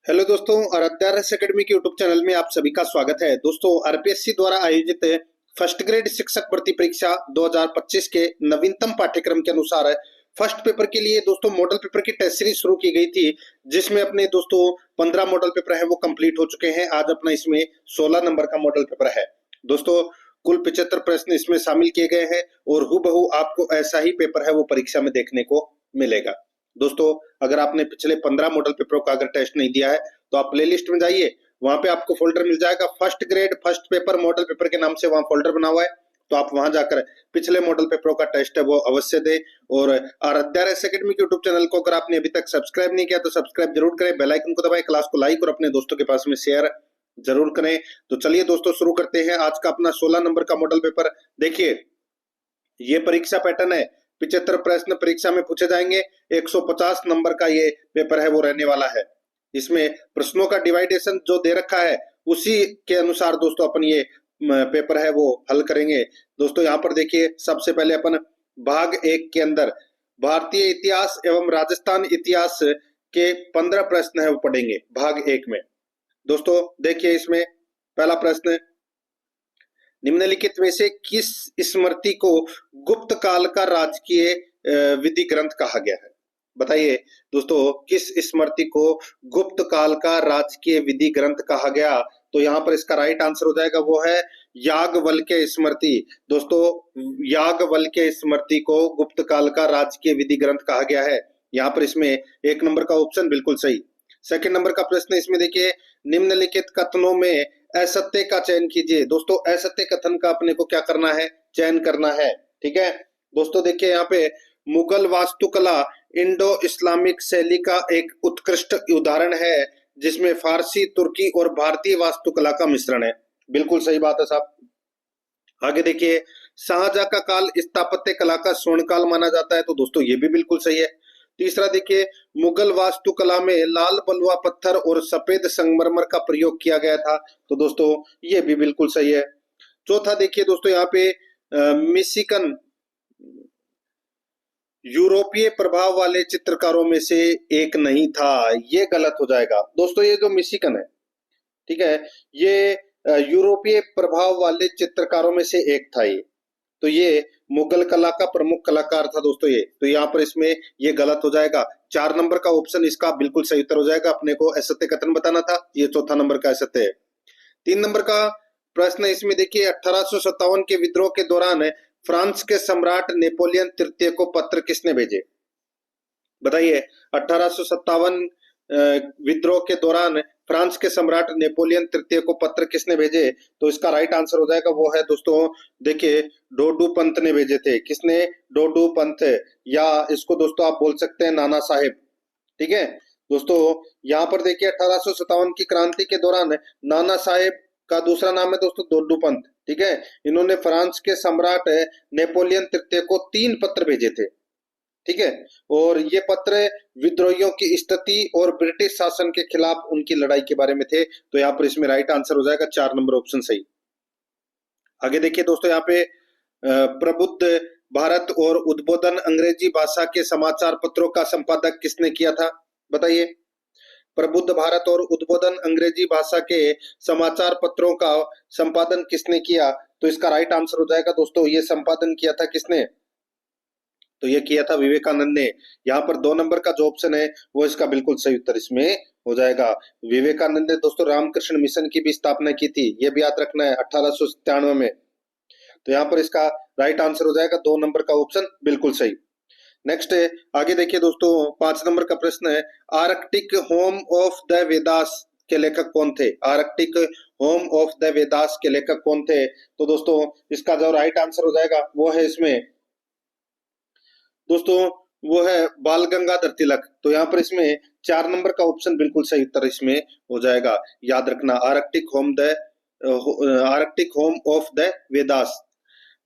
Hello दोस्तों, आराध्यारस academy के YouTube channel में आप सभी का स्वागत है। दोस्तों, आरपीएससी द्वारा आयोजित फर्स्ट ग्रेड शिक्षक भर्ती परीक्षा 2025 के नवीनतम पाठ्यक्रम के अनुसार फर्स्ट पेपर के लिए दोस्तों मॉडल पेपर की टेस्ट सीरीज शुरू की गई थी, जिसमें अपने दोस्तों 15 मॉडल पेपर है वो कंप्लीट हो चुके हैं। आज अपना इसमें 16 नंबर का मॉडल पेपर है। दोस्तों, कुल 75 प्रश्न इसमें शामिल किए गए हैं और हूबहू आपको ऐसा ही पेपर है वो परीक्षा में देखने को मिलेगा। दोस्तों, अगर आपने पिछले 15 मॉडल पेपरों का अगर टेस्ट नहीं दिया है तो आप प्ले लिस्ट में जाइए, वहां पे आपको फोल्डर मिल जाएगा first grade first paper model paper के नाम से वहां फोल्डर बना हुआ है। तो आप वहां जाकर पिछले मॉडल पेपरों का टेस्ट है वो अवश्य दें। और आराध्यारस एकेडमी के यूट्यूब चैनल को अगर आपने अभी तक सब्सक्राइब नहीं किया तो सब्सक्राइब जरूर करें, बेल आइकन को दबाएं, क्लास को लाइक और अपने दोस्तों के पास में शेयर जरूर करें। तो चलिए दोस्तों, शुरू करते हैं आज का अपना 16 नंबर का मॉडल पेपर। देखिए, ये परीक्षा पैटर्न है, 75 प्रश्न परीक्षा में पूछे जाएंगे। 150 नंबर का ये पेपर है वो रहने वाला है। इसमें प्रश्नों का डिवाइडेशन जो दे रखा है उसी के अनुसार दोस्तों अपन ये पेपर है वो हल करेंगे। दोस्तों, यहाँ पर देखिए, सबसे पहले अपन भाग 1 के अंदर भारतीय इतिहास एवं राजस्थान इतिहास के 15 प्रश्न है वो पढ़ेंगे भाग 1 में। दोस्तों देखिए, इसमें पहला प्रश्न, निम्नलिखित में से किस स्मृति को गुप्त काल का राजकीय विधि ग्रंथ कहा गया है? बताइए दोस्तों, किस स्मृति को गुप्त काल का राजकीय विधि ग्रंथ कहा गया? तो यहाँ पर इसका राइट आंसर हो जाएगा वो है याज्ञवल्क्य स्मृति। दोस्तों, याज्ञवल्क्य स्मृति को गुप्त काल का राजकीय विधि ग्रंथ कहा गया है। यहाँ पर इसमें 1 नंबर का ऑप्शन बिल्कुल सही। सेकंड नंबर का प्रश्न इसमें देखिए, निम्नलिखित कथनों में असत्य का चयन कीजिए। दोस्तों, असत्य कथन का अपने को क्या करना है? चयन करना है। ठीक है दोस्तों, देखिए यहाँ पे मुगल वास्तुकला इंडो इस्लामिक शैली का एक उत्कृष्ट उदाहरण है, जिसमें फारसी, तुर्की और भारतीय वास्तुकला का मिश्रण है। बिल्कुल सही बात है साहब। आगे देखिए, शाहजहां का काल स्थापत्य कला का स्वर्ण काल माना जाता है। तो दोस्तों, ये भी बिल्कुल सही है। तीसरा देखिए, मुगल वास्तुकला में लाल बलुआ पत्थर और सफेद संगमरमर का प्रयोग किया गया था। तो दोस्तों, ये भी बिल्कुल सही है। चौथा देखिए दोस्तों, यहाँ पे मिशिगन यूरोपीय प्रभाव वाले चित्रकारों में से एक नहीं था। ये गलत हो जाएगा दोस्तों। ये जो मिशिगन है, ठीक है, ये यूरोपीय प्रभाव वाले चित्रकारों में से एक था ये। तो ये मुगल कला का प्रमुख कलाकार था दोस्तों ये। तो यहाँ पर इसमें ये गलत हो जाएगा। 4 नंबर का ऑप्शन इसका बिल्कुल सही उत्तर हो जाएगा। अपने को असत्य कथन बताना था, ये चौथा नंबर का असत्य है। 3 नंबर का प्रश्न इसमें देखिए, 1857 के विद्रोह के दौरान फ्रांस के सम्राट नेपोलियन तृतीय को पत्र किसने भेजे? बताइए, 1857 विद्रोह के दौरान फ्रांस के सम्राट नेपोलियन तृतीय को पत्र किसने भेजे? तो इसका राइट आंसर हो जाएगा वो है दोस्तों, देखिए, डोडू पंत ने भेजे थे। किसने? डोडू पंत, या इसको दोस्तों आप बोल सकते हैं नाना साहेब। ठीक है दोस्तों, यहाँ पर देखिए 1857 की क्रांति के दौरान नाना साहेब का दूसरा नाम है दोस्तों डोडू पंत। ठीक है, इन्होंने फ्रांस के सम्राट नेपोलियन तृतीय को 3 पत्र भेजे थे। ठीक है, और ये पत्र विद्रोहियों की स्थिति और ब्रिटिश शासन के खिलाफ उनकी लड़ाई के बारे में थे। तो यहाँ पर इसमें राइट आंसर हो जाएगा 4 नंबर ऑप्शन सही। आगे देखिए दोस्तों, यहाँ पे प्रबुद्ध भारत और उद्बोधन अंग्रेजी भाषा के समाचार पत्रों का संपादक किसने किया था? बताइए, प्रबुद्ध भारत और उद्बोधन अंग्रेजी भाषा के समाचार पत्रों का संपादन किसने किया? तो इसका राइट आंसर हो जाएगा दोस्तों, ये संपादन किया था किसने? तो ये किया था विवेकानंद ने। यहाँ पर 2 नंबर का जो ऑप्शन है वो इसका बिल्कुल सही उत्तर इसमें हो जाएगा। विवेकानंद ने दोस्तों रामकृष्ण मिशन की भी स्थापना की थी, ये भी याद रखना है, 1897 में। तो यहाँ पर इसका राइट आंसर हो जाएगा 2 नंबर का ऑप्शन बिल्कुल सही। नेक्स्ट है, आगे देखिए दोस्तों, 5 नंबर का प्रश्न है, Arctic home of the Vedas के लेखक कौन थे? Arctic home of the Vedas के लेखक कौन थे? तो दोस्तों, इसका जो राइट आंसर हो जाएगा वो है इसमें दोस्तों, वो है बाल गंगाधर तिलक। तो यहाँ पर इसमें 4 नंबर का ऑप्शन बिल्कुल सही उत्तर इसमें हो जाएगा। याद रखना, Arctic home of the Vedas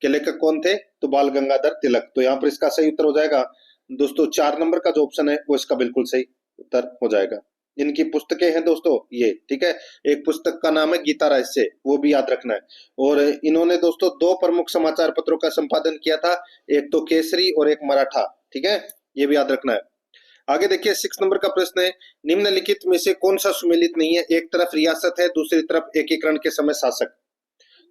के लेखक कौन थे? तो बाल गंगाधर तिलक। तो यहाँ पर इसका सही उत्तर हो जाएगा दोस्तों, 4 नंबर का जो ऑप्शन है वो इसका बिल्कुल सही उत्तर हो जाएगा। इनकी पुस्तकें हैं दोस्तों ये। ठीक है, एक पुस्तक का नाम है गीता रहस्य, वो भी याद रखना है। और इन्होंने दोस्तों 2 प्रमुख समाचार पत्रों का संपादन किया था, एक तो केसरी और एक मराठा। ठीक है, ये भी याद रखना है। आगे देखिए 6 नंबर का प्रश्न है, निम्नलिखित में से कौन सा सुमेलित नहीं है? एक तरफ रियासत है, दूसरी तरफ एकीकरण के समय शासक।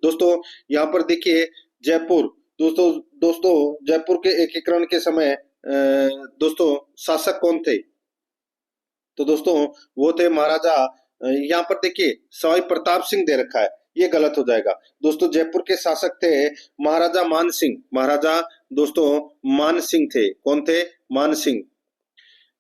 दोस्तों यहाँ पर देखिए जयपुर, दोस्तों दोस्तों जयपुर के एकीकरण के समय दोस्तों शासक कौन थे? तो दोस्तों वो थे महाराजा, यहाँ पर देखिए सवाई प्रताप सिंह दे रखा है, ये गलत हो जाएगा। दोस्तों जयपुर के शासक थे महाराजा मान सिंह, महाराजा दोस्तों मान सिंह थे। कौन थे? मान सिंह।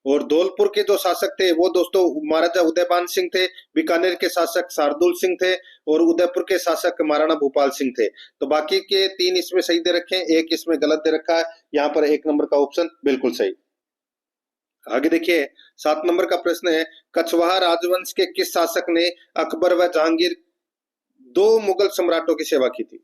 और धौलपुर के जो शासक थे वो दोस्तों महाराजा उदयपान सिंह थे। बीकानेर के शासक शार्दुल सिंह थे और उदयपुर के शासक महाराणा भूपाल सिंह थे। तो बाकी के 3 इसमें सही दे रखे हैं, एक इसमें गलत दे रखा है। यहाँ पर 1 नंबर का ऑप्शन बिल्कुल सही। आगे देखिए 7 नंबर का प्रश्न है, कछवाहा राजवंश के किस शासक ने अकबर व जहांगीर 2 मुगल सम्राटों की सेवा की थी?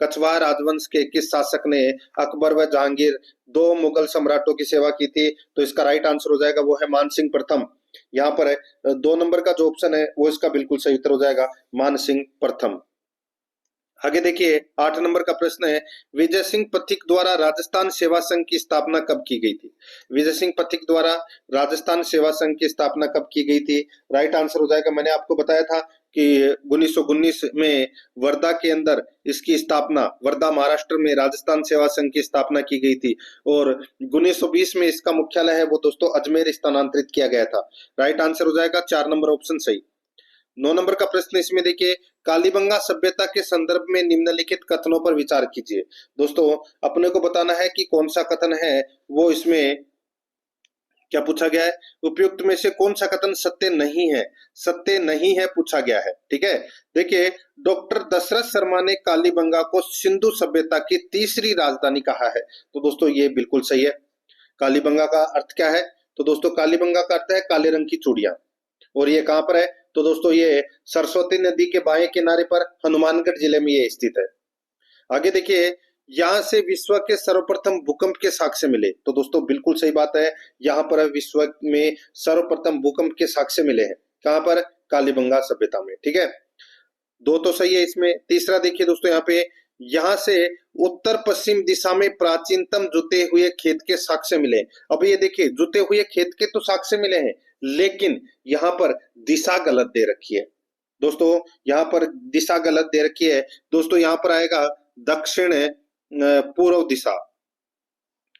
कछवाहा राजवंश के किस शासक ने अकबर व जहांगीर 2 मुगल सम्राटों की सेवा की थी? तो इसका राइट आंसर हो जाएगा वो है मानसिंह प्रथम। यहाँ पर 2 नंबर का जो ऑप्शन है वो इसका बिल्कुल सही उत्तर हो जाएगा, मानसिंह प्रथम। आगे देखिए 8 नंबर का प्रश्न है, विजय सिंह पथिक द्वारा राजस्थान सेवा संघ की स्थापना कब की गई थी? विजय सिंह पथिक द्वारा राजस्थान सेवा संघ की स्थापना कब की गई थी? राइट आंसर हो जाएगा, मैंने आपको बताया था कि 1919 में वर्धा के अंदर इसकी स्थापना, वर्धा महाराष्ट्र में राजस्थान सेवा संघ की स्थापना की गई थी और 1920 में इसका मुख्यालय है वो दोस्तों अजमेर स्थानांतरित किया गया था। राइट आंसर हो जाएगा 4 नंबर ऑप्शन सही। 9 नंबर का प्रश्न इसमें देखिए, कालीबंगा सभ्यता के संदर्भ में निम्नलिखित कथनों पर विचार कीजिए। दोस्तों अपने को बताना है कि कौन सा कथन है वो इसमें क्या पूछा गया है, उपयुक्त में से कौन सा कथन सत्य नहीं है? सत्य नहीं है पूछा गया है, ठीक है। देखिए डॉक्टर दशरथ शर्मा ने कालीबंगा को सिंधु सभ्यता की तीसरी राजधानी कहा है, तो दोस्तों ये बिल्कुल सही है। कालीबंगा का अर्थ क्या है? तो दोस्तों कालीबंगा का अर्थ है काले रंग की चूड़ियां, और ये कहां पर है? तो दोस्तों ये सरस्वती नदी के बाएं किनारे पर हनुमानगढ़ जिले में ये स्थित है। आगे देखिए, यहाँ से विश्व के सर्वप्रथम भूकंप के साक्ष्य मिले, तो दोस्तों बिल्कुल सही बात है, यहाँ पर विश्व में सर्वप्रथम भूकंप के साक्ष्य मिले हैं। कहां पर? कालीबंगा सभ्यता में, ठीक है। 2 तो सही है इसमें। तीसरा देखिए दोस्तों यहाँ पे, यहाँ से उत्तर पश्चिम दिशा में प्राचीनतम जुते हुए खेत के साक्ष्य मिले। अब ये देखिए जुते हुए खेत के तो साक्ष्य मिले हैं, लेकिन यहाँ पर दिशा गलत दे रखी है। दोस्तों यहाँ पर दिशा गलत दे रखी है। दोस्तों यहाँ पर आएगा दक्षिण पूर्व दिशा।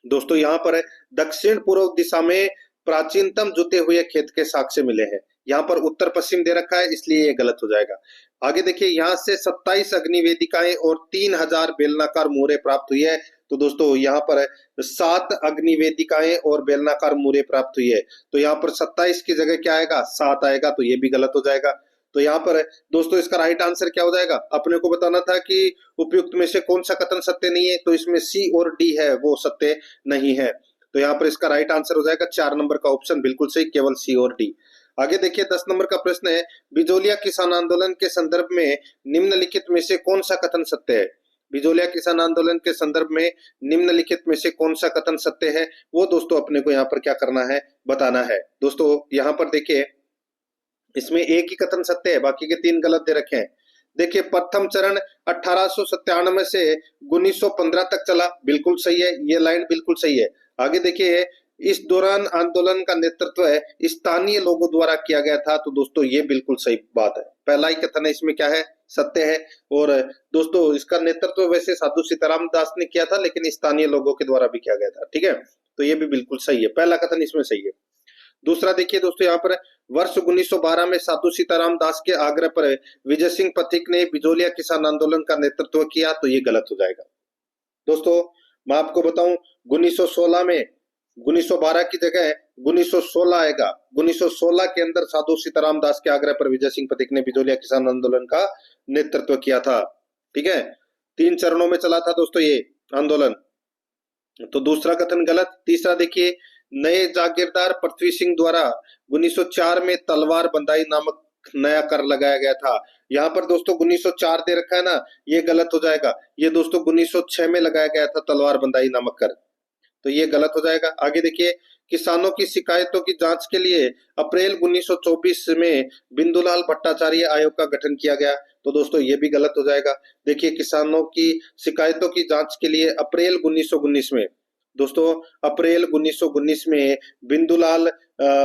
दोस्तों यहाँ पर दक्षिण पूर्व दिशा में प्राचीनतम जुते हुए खेत के साक्ष्य मिले हैं। यहाँ पर उत्तर पश्चिम दे रखा है, इसलिए ये गलत हो जाएगा। आगे देखिए, यहाँ से 27 अग्निवेदिकाएं और 3000 बेलनाकार मोहरें प्राप्त हुई है, तो दोस्तों यहाँ पर 7 अग्निवेदिकाएं और बेलनाकार मोहरें प्राप्त हुई है। तो यहाँ पर 27 की जगह क्या आएगा? 7 आएगा, तो ये भी गलत हो जाएगा। तो यहाँ पर दोस्तों इसका राइट आंसर क्या हो जाएगा? अपने को बताना था कि उपयुक्त में से कौन सा कथन सत्य नहीं है, तो इसमें सी और डी है वो सत्य नहीं है। तो यहाँ पर इसका राइट आंसर हो जाएगा 4 नंबर का ऑप्शन बिल्कुल सही, केवल सी और डी। आगे देखिए 10 नंबर का प्रश्न है, बिजोलिया किसान आंदोलन के संदर्भ में निम्नलिखित में से कौन सा कथन सत्य है? बिजोलिया किसान आंदोलन के संदर्भ में निम्नलिखित में से कौन सा कथन सत्य है, वो दोस्तों अपने को यहाँ पर क्या करना है, बताना है। दोस्तों यहाँ पर देखिए इसमें एक ही कथन सत्य है, बाकी के 3 गलत दे रखे हैं। देखिए प्रथम चरण 1897 से 1915 तक चला, बिल्कुल सही है, ये लाइन बिल्कुल सही है। आगे देखिए, इस दौरान आंदोलन का नेतृत्व स्थानीय लोगों द्वारा किया गया था, तो दोस्तों ये बिल्कुल सही बात है। पहला ही कथन है इसमें क्या है? सत्य है। और दोस्तों इसका नेतृत्व वैसे साधु सीताराम दास ने किया था, लेकिन स्थानीय लोगों के द्वारा भी किया गया था, ठीक है। तो ये भी बिल्कुल सही है, पहला कथन इसमें सही है। दूसरा देखिए दोस्तों, यहाँ पर वर्ष 1912 में साधु सीताराम दास के आग्रह पर विजय सिंह पथिक ने बिजोलिया किसान आंदोलन का नेतृत्व किया, तो ये गलत हो जाएगा। दोस्तों मैं आपको बताऊं 1916 में 1912 की जगह 1916 आएगा। 1916 के अंदर साधु सीताराम दास के आग्रह पर विजय सिंह पथिक ने बिजोलिया किसान आंदोलन का नेतृत्व किया था, ठीक है। 3 चरणों में चला था दोस्तों ये आंदोलन, तो दूसरा कथन गलत। तीसरा देखिए, नए जागीरदार पृथ्वी सिंह द्वारा 1904 में तलवार बंदाई नामक नया कर लगाया गया था। यहाँ पर दोस्तों 1904 दे रखा है ना, ये गलत हो जाएगा। ये दोस्तों 1906 में लगाया गया था तलवार बंदाई नामक कर, तो ये गलत हो जाएगा। आगे देखिए, किसानों की शिकायतों की जांच के लिए अप्रैल 1924 में बिंदुलाल भट्टाचार्य आयोग का गठन किया गया, तो दोस्तों ये भी गलत हो जाएगा। देखिए किसानों की शिकायतों की जांच के लिए अप्रैल 1919 में दोस्तों अप्रैल 1919 में बिंदुलाल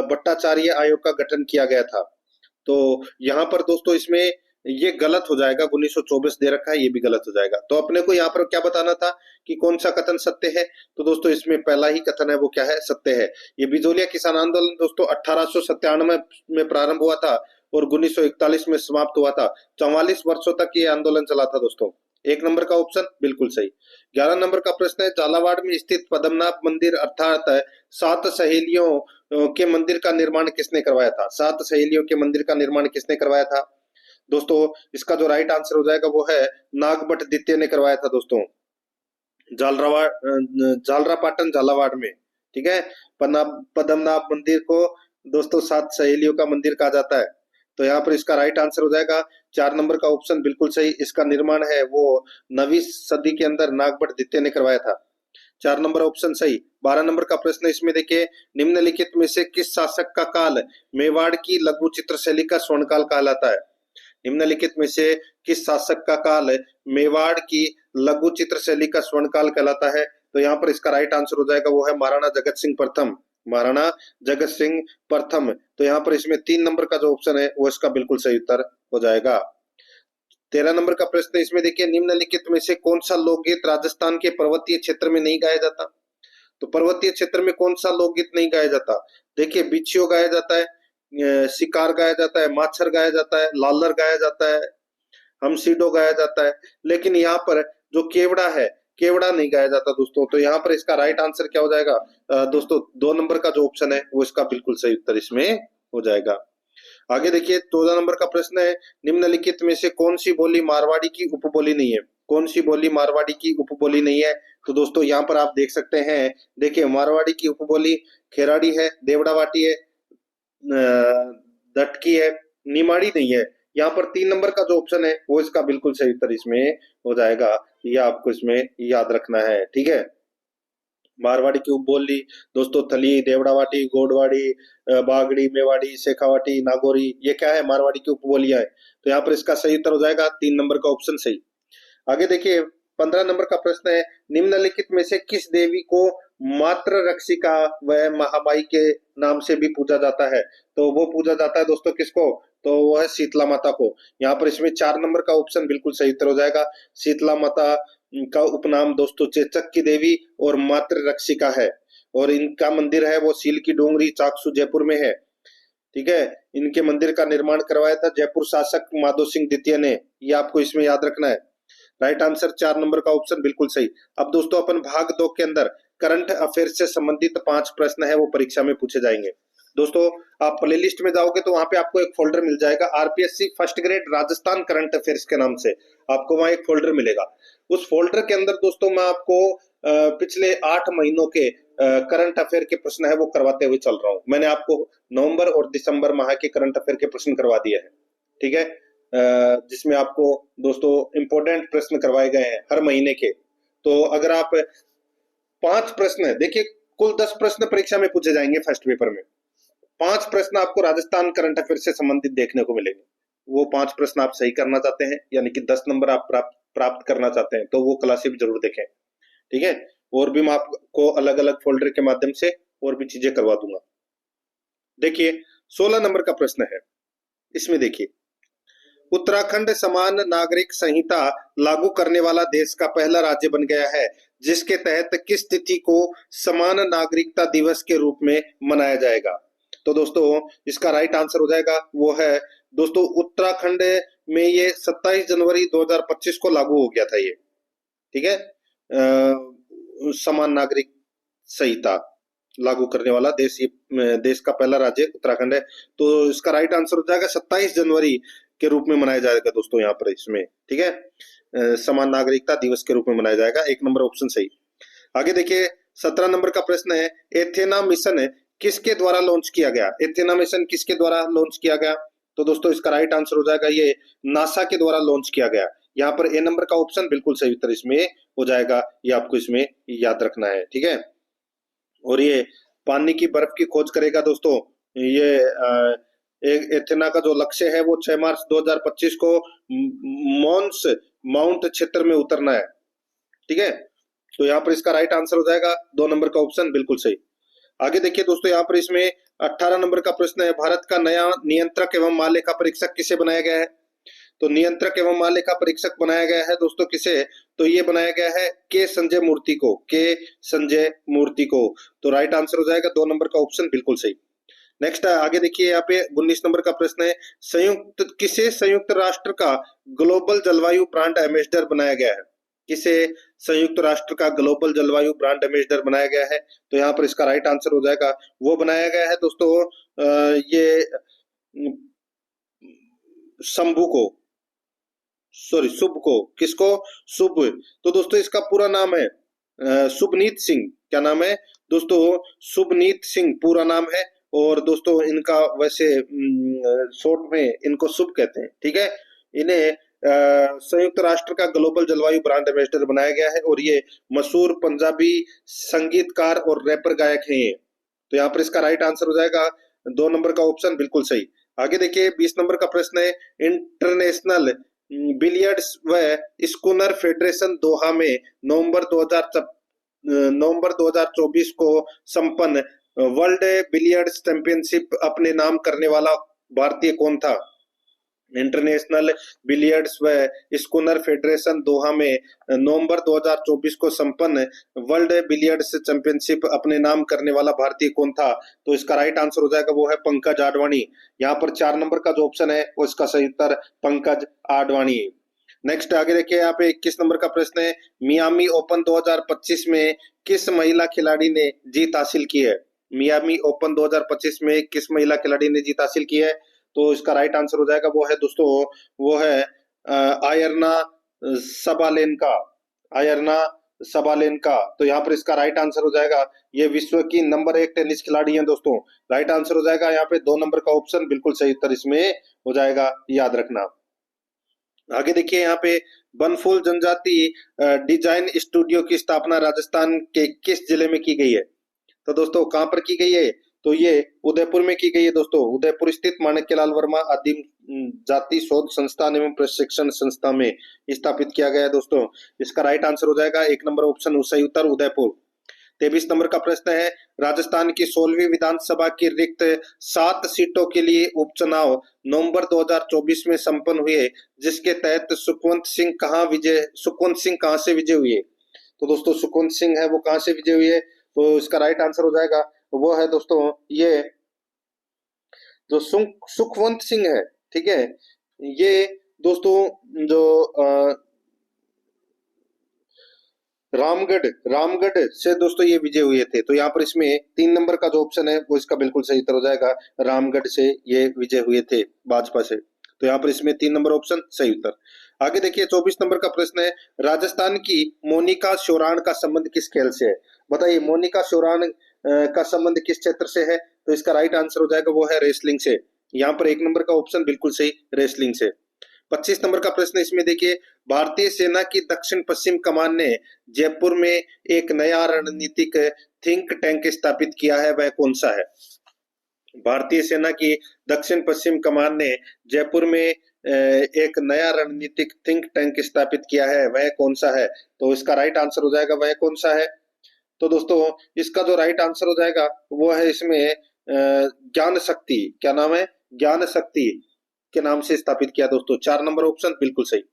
भट्टाचार्य आयोग का गठन किया गया था। तो यहाँ पर दोस्तों इसमें ये गलत हो जाएगा, 1924 दे रखा है, ये भी गलत हो जाएगा। तो अपने को यहाँ पर क्या बताना था कि कौन सा कथन सत्य है। तो दोस्तों इसमें पहला ही कथन है वो क्या है, सत्य है। ये बिजोलिया किसान आंदोलन दोस्तों 1897 में प्रारंभ हुआ था और 1941 में समाप्त हुआ था। 44 वर्षों तक ये आंदोलन चला था दोस्तों। एक नंबर का ऑप्शन बिल्कुल सही। 11 नंबर का प्रश्न है, झालावाड़ में स्थित पद्मनाभ मंदिर अर्थात सात सहेलियों के मंदिर का निर्माण किसने करवाया था। सात सहेलियों के मंदिर का निर्माण किसने करवाया था। दोस्तों इसका जो राइट आंसर हो जाएगा वो है नागभट्ट द्वितीय ने करवाया था दोस्तों, झालरापाटन झालावाड़ में। ठीक है, पद्मनाभ मंदिर को दोस्तों सात सहेलियों का मंदिर कहा जाता है। तो यहाँ पर इसका राइट आंसर हो जाएगा 4 नंबर का ऑप्शन बिल्कुल सही। इसका निर्माण है वो 9वीं सदी के अंदर नागभट्ट द्वितीय ने करवाया था। 4 नंबर ऑप्शन सही। 12 नंबर का प्रश्न इसमें देखिए, निम्नलिखित में से किस शासक का काल मेवाड़ की लघु चित्रशैली का स्वर्णकाल कहलाता है। निम्नलिखित में से किस शासक का काल मेवाड़ की लघु चित्रशैली का स्वर्णकाल कहलाता है। तो यहाँ पर इसका राइट आंसर हो जाएगा वो है महाराणा जगत सिंह प्रथम, महाराणा जगत सिंह प्रथम। तो यहाँ पर इसमें 3 नंबर का जो ऑप्शन है वो इसका बिल्कुल सही उत्तर हो जाएगा। 13 नंबर का प्रश्न इसमें देखिए, निम्नलिखित में से कौन सा लोकगीत राजस्थान के पर्वतीय क्षेत्र में नहीं गाया जाता। तो पर्वतीय क्षेत्र में कौन सा लोकगीत नहीं गाया जाता। देखिए बिछियो गाया जाता है, शिकार गाया जाता है, माछर गाया जाता है, लालर गाया जाता है, हमसीडो गाया जाता है, लेकिन यहाँ पर जो केवड़ा है, केवड़ा नहीं गाया जाता दोस्तों। तो यहाँ पर इसका राइट आंसर क्या हो जाएगा दोस्तों, 2 नंबर का जो ऑप्शन है वो इसका बिल्कुल सही उत्तर इसमें हो जाएगा। आगे देखिए 14 नंबर का प्रश्न है, निम्नलिखित में से कौन सी बोली मारवाड़ी की उपबोली नहीं है। कौन सी बोली मारवाड़ी की उपबोली नहीं है। तो दोस्तों यहाँ पर आप देख सकते हैं, देखिए मारवाड़ी की उपबोली खेराड़ी है, देवड़ावाटी है, दटकी है, निमाड़ी नहीं है। यहाँ पर 3 नंबर का जो ऑप्शन है वो इसका बिल्कुल सही उत्तर इसमें हो जाएगा। ये आपको इसमें याद रखना है। ठीक है, मारवाड़ी की उपबोली दोस्तों थली, देवड़ावाटी, गोडवाड़ी, बागड़ी, मेवाड़ी, शेखावाटी, नागौरी, ये क्या है, मारवाड़ी की उपबोलियां है। तो यहाँ पर इसका सही उत्तर हो जाएगा 3 नंबर का ऑप्शन सही। आगे देखिए 15 नंबर का प्रश्न है, निम्नलिखित में से किस देवी को मातृ रक्षिका व महामाई के नाम से भी पूजा जाता है। तो वो पूजा जाता है दोस्तों किसको, तो वो है शीतला माता को। यहाँ पर इसमें 4 नंबर का ऑप्शन बिल्कुल सही उत्तर हो जाएगा। शीतला माता का उपनाम दोस्तों चेचक की देवी और मातृ रक्षिका है, और इनका मंदिर है वो सील की डोंगरी चाकसू जयपुर में है। ठीक है, इनके मंदिर का निर्माण करवाया था जयपुर शासक माधो सिंह द्वितीय ने। ये आपको इसमें याद रखना है। राइट आंसर 4 नंबर का ऑप्शन बिल्कुल सही। अब दोस्तों अपन भाग 2 के अंदर करंट अफेयर से संबंधित 5 प्रश्न है वो परीक्षा में पूछे जाएंगे। दोस्तों आप प्लेलिस्ट में जाओगे तो वहां पे आपको एक फोल्डर मिल जाएगा, RPSC first grade Rajasthan current affairs के नाम से आपको वहां एक फोल्डर मिलेगा। उस फोल्डर के अंदर दोस्तों मैं आपको पिछले 8 महीनों के करंट अफेयर के प्रश्न है वो करवाते हुए चल रहा हूँ। मैंने आपको नवंबर और दिसंबर माह के करंट अफेयर के प्रश्न करवा दिए हैं। ठीक है, जिसमें आपको दोस्तों इंपॉर्टेंट प्रश्न करवाए गए हैं हर महीने के। तो अगर आप 5 प्रश्न है, देखिए कुल 10 प्रश्न परीक्षा में पूछे जाएंगे फर्स्ट पेपर में। 5 प्रश्न आपको राजस्थान करंट अफेयर से संबंधित देखने को मिलेंगे। वो 5 प्रश्न आप सही करना चाहते हैं, यानी कि 10 नंबर आप प्राप्त करना चाहते हैं, तो वो क्लासेस भी जरूर देखें। ठीक है, और भी मैं आपको अलग अलग फोल्डर के माध्यम से और भी चीजें करवा दूंगा। देखिए 16 नंबर का प्रश्न है, इसमें देखिए, उत्तराखंड समान नागरिक संहिता लागू करने वाला देश का पहला राज्य बन गया है, जिसके तहत किस तिथि को समान नागरिकता दिवस के रूप में मनाया जाएगा। तो दोस्तों इसका राइट आंसर हो जाएगा वो है दोस्तों उत्तराखंड में ये 27 जनवरी 2025 को लागू हो गया था ये। ठीक है, समान नागरिक संहिता लागू करने वाला देश, ये देश का पहला राज्य उत्तराखंड है। तो इसका राइट आंसर हो जाएगा 27 जनवरी के रूप में मनाया जाएगा दोस्तों यहाँ पर इसमें। ठीक है, समान नागरिकता दिवस के रूप में मनाया जाएगा। 1 नंबर ऑप्शन सही। आगे देखिए 17 नंबर का प्रश्न है, एथेना मिशन किसके द्वारा लॉन्च किया गया। एथेना मिशन किसके द्वारा लॉन्च किया गया। तो दोस्तों इसका राइट आंसर हो जाएगा ये नासा के द्वारा लॉन्च किया गया। यहाँ पर ए नंबर का ऑप्शन बिल्कुल सही उत्तर इसमें हो जाएगा, ये आपको इसमें याद रखना है। ठीक है, और ये पानी की बर्फ की खोज करेगा दोस्तों। ये एथेना का जो लक्ष्य है वो 6 मार्च 2025 को मॉन्स माउंट क्षेत्र में उतरना है। ठीक है, तो यहाँ पर इसका राइट आंसर हो जाएगा 2 नंबर का ऑप्शन बिल्कुल सही। आगे देखिए दोस्तों, यहाँ पर इसमें 18 नंबर का प्रश्न है, भारत का नया नियंत्रक एवं महालेखा परीक्षक किसे बनाया गया है? तो नियंत्रक एवं महालेखा परीक्षक बनाया गया है दोस्तों किसे? तो ये बनाया गया है के संजय मूर्ति को, के संजय मूर्ति को। तो राइट आंसर हो जाएगा 2 नंबर का ऑप्शन बिल्कुल सही। नेक्स्ट है, आगे देखिए यहाँ पे 19 नंबर का प्रश्न है, किसे संयुक्त राष्ट्र का ग्लोबल जलवायु ब्रांड एम्बेसडर बनाया गया है? किसे संयुक्त राष्ट्र का ग्लोबल जलवायु ब्रांड एम्बेसडर बनाया गया है? तो यहाँ पर इसका राइट आंसर हो जाएगा, वो बनाया गया है दोस्तों ये शंभू को, सॉरी शुभ को। किसको? शुभ। तो दोस्तों इसका पूरा नाम है शुभनीत सिंह। क्या नाम है दोस्तों? शुभनीत सिंह पूरा नाम है। और दोस्तों इनका वैसे शॉर्ट में इनको शुभ कहते हैं, ठीक है। इन्हें संयुक्त राष्ट्र का ग्लोबल जलवायु ब्रांड एम्बेसडर बनाया गया है और ये मशहूर पंजाबी संगीतकार और रैपर गायक हैं ये। तो यहाँ पर इसका राइट आंसर हो जाएगा 2 नंबर का ऑप्शन बिल्कुल सही। आगे देखिए 20 नंबर का प्रश्न है, इंटरनेशनल बिलियर्ड्स व स्कूनर फेडरेशन दोहा में नवंबर 2024 को संपन्न वर्ल्ड बिलियर्ड्स चैंपियनशिप अपने नाम करने वाला भारतीय कौन था? इंटरनेशनल बिलियर्ड्स व स्कूनर फेडरेशन दोहा में नवंबर 2024 को संपन्न वर्ल्ड बिलियर्ड्स चैंपियनशिप अपने नाम करने वाला भारतीय कौन था? तो इसका राइट आंसर हो जाएगा वो है पंकज आडवाणी। यहाँ पर 4 नंबर का जो ऑप्शन है वो इसका सही उत्तर पंकज आडवाणी। नेक्स्ट आगे देखिए, यहाँ पे 21 नंबर का प्रश्न है, मियामी ओपन 2025 में किस महिला खिलाड़ी ने जीत हासिल की है? मियामी ओपन 2025 में किस महिला खिलाड़ी ने जीत हासिल की है? तो इसका राइट आंसर हो जाएगा वो है दोस्तों, वो है आयरना सबालेंका, आयरना सबालेंका। तो यहाँ पर इसका राइट आंसर हो जाएगा, ये विश्व की नंबर 1 टेनिस खिलाड़ी हैं दोस्तों। राइट आंसर हो जाएगा यहाँ पे 2 नंबर का ऑप्शन बिल्कुल सही उत्तर इसमें हो जाएगा, याद रखना। आगे देखिए यहाँ पे बनफूल जनजाति डिजाइन स्टूडियो की स्थापना राजस्थान के किस जिले में की गई है? तो दोस्तों कहां पर की गई है? तो ये उदयपुर में की गई है दोस्तों। उदयपुर स्थित माणिक्यलाल वर्मा आदिम जाति शोध संस्थान एवं प्रशिक्षण संस्था में स्थापित किया गया है दोस्तों। इसका राइट आंसर हो जाएगा 1 नंबर ऑप्शन सही उत्तर उदयपुर। 23 नंबर का प्रश्न है, राजस्थान की 16वीं विधानसभा की रिक्त 7 सीटों के लिए उपचुनाव नवंबर 2024 में संपन्न हुए, जिसके तहत सुखवंत सिंह कहां से विजय हुए? तो दोस्तों सुखवंत सिंह है वो कहां से विजय हुए? तो इसका राइट आंसर हो जाएगा वो है दोस्तों ये जो सुखवंत सिंह है, ठीक है, ये दोस्तों जो रामगढ़ से दोस्तों ये विजय हुए थे। तो यहाँ पर इसमें 3 नंबर का जो ऑप्शन है वो इसका बिल्कुल सही उत्तर हो जाएगा, रामगढ़ से ये विजय हुए थे भाजपा से। तो यहाँ पर इसमें 3 नंबर ऑप्शन सही उत्तर। आगे देखिए 24 नंबर का प्रश्न है, राजस्थान की मोनिका शोराण का संबंध किस खेल से है? बताइए मोनिका शोराण का संबंध किस क्षेत्र से है? तो इसका राइट आंसर हो जाएगा वो है रेसलिंग से। यहाँ पर 1 नंबर का ऑप्शन बिल्कुल सही, रेसलिंग से। 25 नंबर का प्रश्न इसमें देखिए, भारतीय सेना की दक्षिण पश्चिम कमान ने जयपुर में एक नया रणनीतिक थिंक टैंक स्थापित किया है, वह कौन सा है? भारतीय सेना की दक्षिण पश्चिम कमान ने जयपुर में एक नया रणनीतिक थिंक टैंक स्थापित किया है, वह कौन सा है? तो इसका राइट आंसर हो जाएगा वह कौन सा है? तो दोस्तों इसका जो राइट आंसर हो जाएगा वो है इसमें ज्ञान शक्ति। क्या नाम है? ज्ञान शक्ति के नाम से स्थापित किया दोस्तों। 4 नंबर ऑप्शन बिल्कुल सही।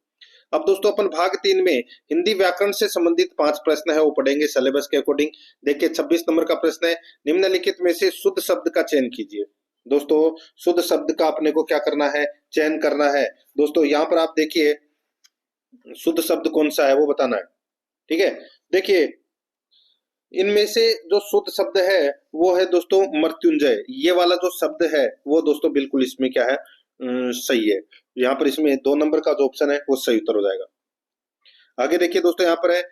अब दोस्तों अपन भाग 3 में हिंदी व्याकरण से संबंधित 5 प्रश्न है वो पढ़ेंगे सिलेबस के अकॉर्डिंग। देखिए 26 नंबर का प्रश्न है, निम्नलिखित में से शुद्ध शब्द का चयन कीजिए। दोस्तों शुद्ध शब्द का अपने को क्या करना है? चयन करना है। दोस्तों यहाँ पर आप देखिए शुद्ध शब्द कौन सा है वो बताना है, ठीक है। देखिए इनमें से जो शुद्ध शब्द है वो है दोस्तों मृत्युंजय। ये वाला जो शब्द है वो दोस्तों बिल्कुल इसमें क्या है सही है। यहाँ पर इसमें 2 नंबर का जो ऑप्शन है वो सही उत्तर हो जाएगा। आगे देखिए दोस्तों यहाँ पर है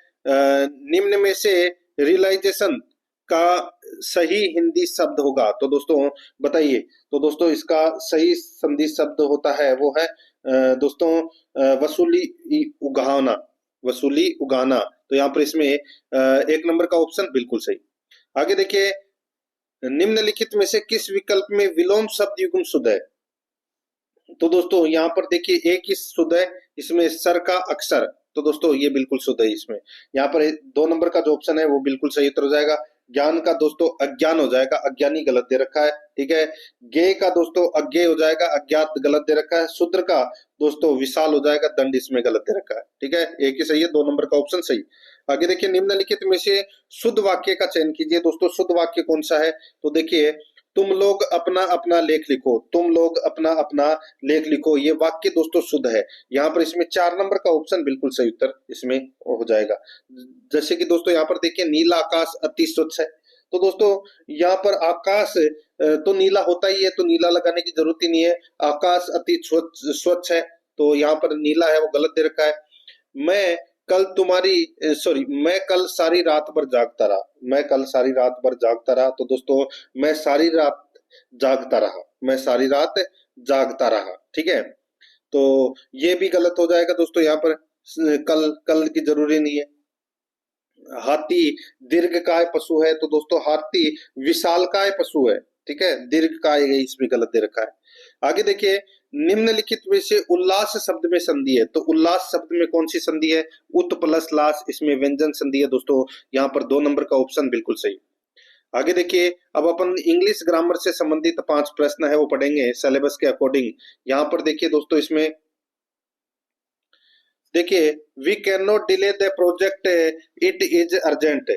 निम्न में से रियलाइजेशन का सही हिंदी शब्द होगा। तो दोस्तों बताइए। तो दोस्तों इसका सही संधि शब्द होता है वो है दोस्तों वसूली उगाना, वसूली उगाना। तो यहाँ पर इसमें 1 नंबर का ऑप्शन बिल्कुल सही। आगे देखिए निम्नलिखित में से किस विकल्प में विलोम शब्द युग्म शुद्ध है? तो दोस्तों यहाँ पर देखिए एक ही शुद्ध है, इसमें सर का अक्षर, तो दोस्तों ये बिल्कुल शुद्ध है इसमें। यहाँ पर 2 नंबर का जो ऑप्शन है वो बिल्कुल सही उत्तर हो जाएगा। ज्ञान का दोस्तों अज्ञान हो जाएगा, अज्ञानी गलत दे रखा है, ठीक है। ज्ञेय का दोस्तों अज्ञेय हो जाएगा, अज्ञात गलत दे रखा है। शूद्र का दोस्तों विशाल हो जाएगा, दंड इसमें गलत दे रखा है, ठीक है। एक ही सही है, 2 नंबर का ऑप्शन सही। आगे देखिए, निम्नलिखित में से शुद्ध वाक्य का चयन कीजिए। दोस्तों शुद्ध वाक्य कौन सा है, तो देखिए, तुम लोग अपना अपना लेख लिखो, तुम लोग अपना अपना लेख लिखो, ये वाक्य दोस्तों शुद्ध है। यहाँ पर इसमें 4 नंबर का ऑप्शन बिल्कुल सही उत्तर इसमें हो जाएगा। जैसे कि दोस्तों यहाँ पर देखिए, नीला आकाश अति स्वच्छ है, तो दोस्तों यहाँ पर आकाश तो नीला होता ही है, तो नीला लगाने की जरूरत ही नहीं है। आकाश अति स्वच्छ है, तो यहाँ पर नीला है वो गलत दे रखा है। मैं मैं कल सारी रात भर जागता रहा, मैं कल सारी रात भर जागता रहा, तो दोस्तों मैं सारी रात जागता रहा, मैं सारी रात जागता रहा, ठीक है। तो ये भी गलत हो जाएगा दोस्तों, यहाँ पर कल कल की जरूरी नहीं है। हाथी दीर्घकाय पशु है, तो दोस्तों हाथी विशालकाय पशु है, ठीक है। दीर्घकाय है, इसमें गलत दे रखा है। आगे देखिए, निम्नलिखित में से उल्लास शब्द में संधि है, तो उल्लास शब्द में कौन सी संधि है, उत प्लस लास, इसमें व्यंजन संधि है दोस्तों। यहाँ पर 2 नंबर का ऑप्शन बिल्कुल सही। आगे देखिए, अब अपन इंग्लिश ग्रामर से संबंधित 5 प्रश्न है वो पढ़ेंगे सिलेबस के अकॉर्डिंग। यहाँ पर देखिए दोस्तों, इसमें देखिए, we can not delay the project, it is urgent,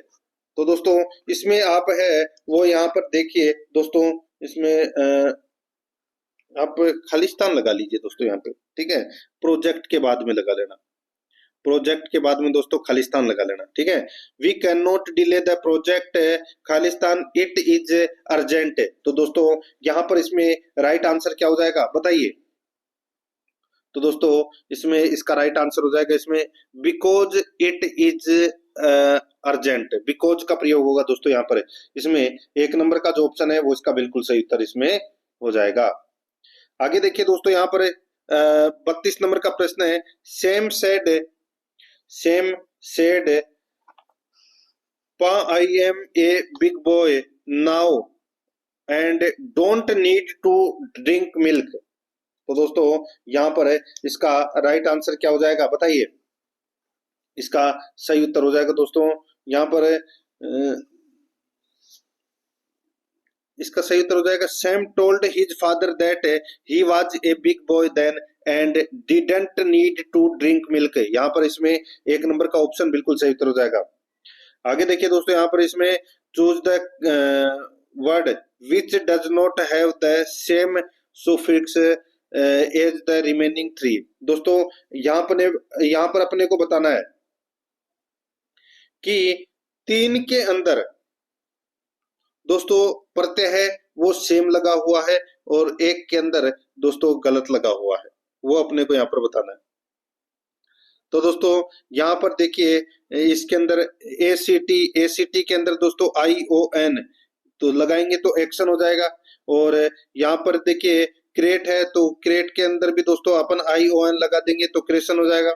तो दोस्तों इसमें आप है वो यहाँ पर देखिए दोस्तों, इसमें आप खालिस्तान लगा लीजिए दोस्तों यहाँ पे, ठीक है। प्रोजेक्ट के बाद में लगा लेना, प्रोजेक्ट के बाद में दोस्तों खालिस्तान लगा लेना, ठीक है। We can not delay the project Khalistan, it is urgent, तो दोस्तों यहाँ पर इसमें राइट आंसर क्या हो जाएगा बताइए। तो दोस्तों इसमें इसका राइट आंसर हो जाएगा इसमें because it is urgent, because का प्रयोग होगा दोस्तों यहाँ पर। इसमें 1 नंबर का जो ऑप्शन है वो इसका बिल्कुल सही उत्तर इसमें हो जाएगा। आगे देखिए दोस्तों, यहाँ पर 32 नंबर का प्रश्न है, Sam said I am a big boy now and don't need to drink milk, तो दोस्तों यहाँ पर है इसका राइट आंसर क्या हो जाएगा बताइए। इसका सही उत्तर हो जाएगा दोस्तों यहाँ पर इसका सही उत्तर हो जाएगा, Sam told his father that he was a big boy then and didn't need to drink milk, यहाँ पर इसमें 1 नंबर का ऑप्शन बिल्कुल सही उत्तर हो जाएगा। आगे देखिए दोस्तों, यहाँ पर इसमें choose the word which does not have the same suffix as the remaining 3, दोस्तों यहाँ पर अपने को बताना है कि 3 के अंदर दोस्तों प्रत्यय है वो सेम लगा हुआ है और 1 के अंदर दोस्तों गलत लगा हुआ है, वो अपने को यहाँ पर बताना है। तो दोस्तों यहाँ पर देखिए, इसके अंदर एसीटी के अंदर दोस्तों ION तो लगाएंगे तो एक्शन हो जाएगा, और यहाँ पर देखिए क्रेट है तो क्रेट के अंदर भी दोस्तों अपन ION लगा देंगे तो क्रेशन हो जाएगा।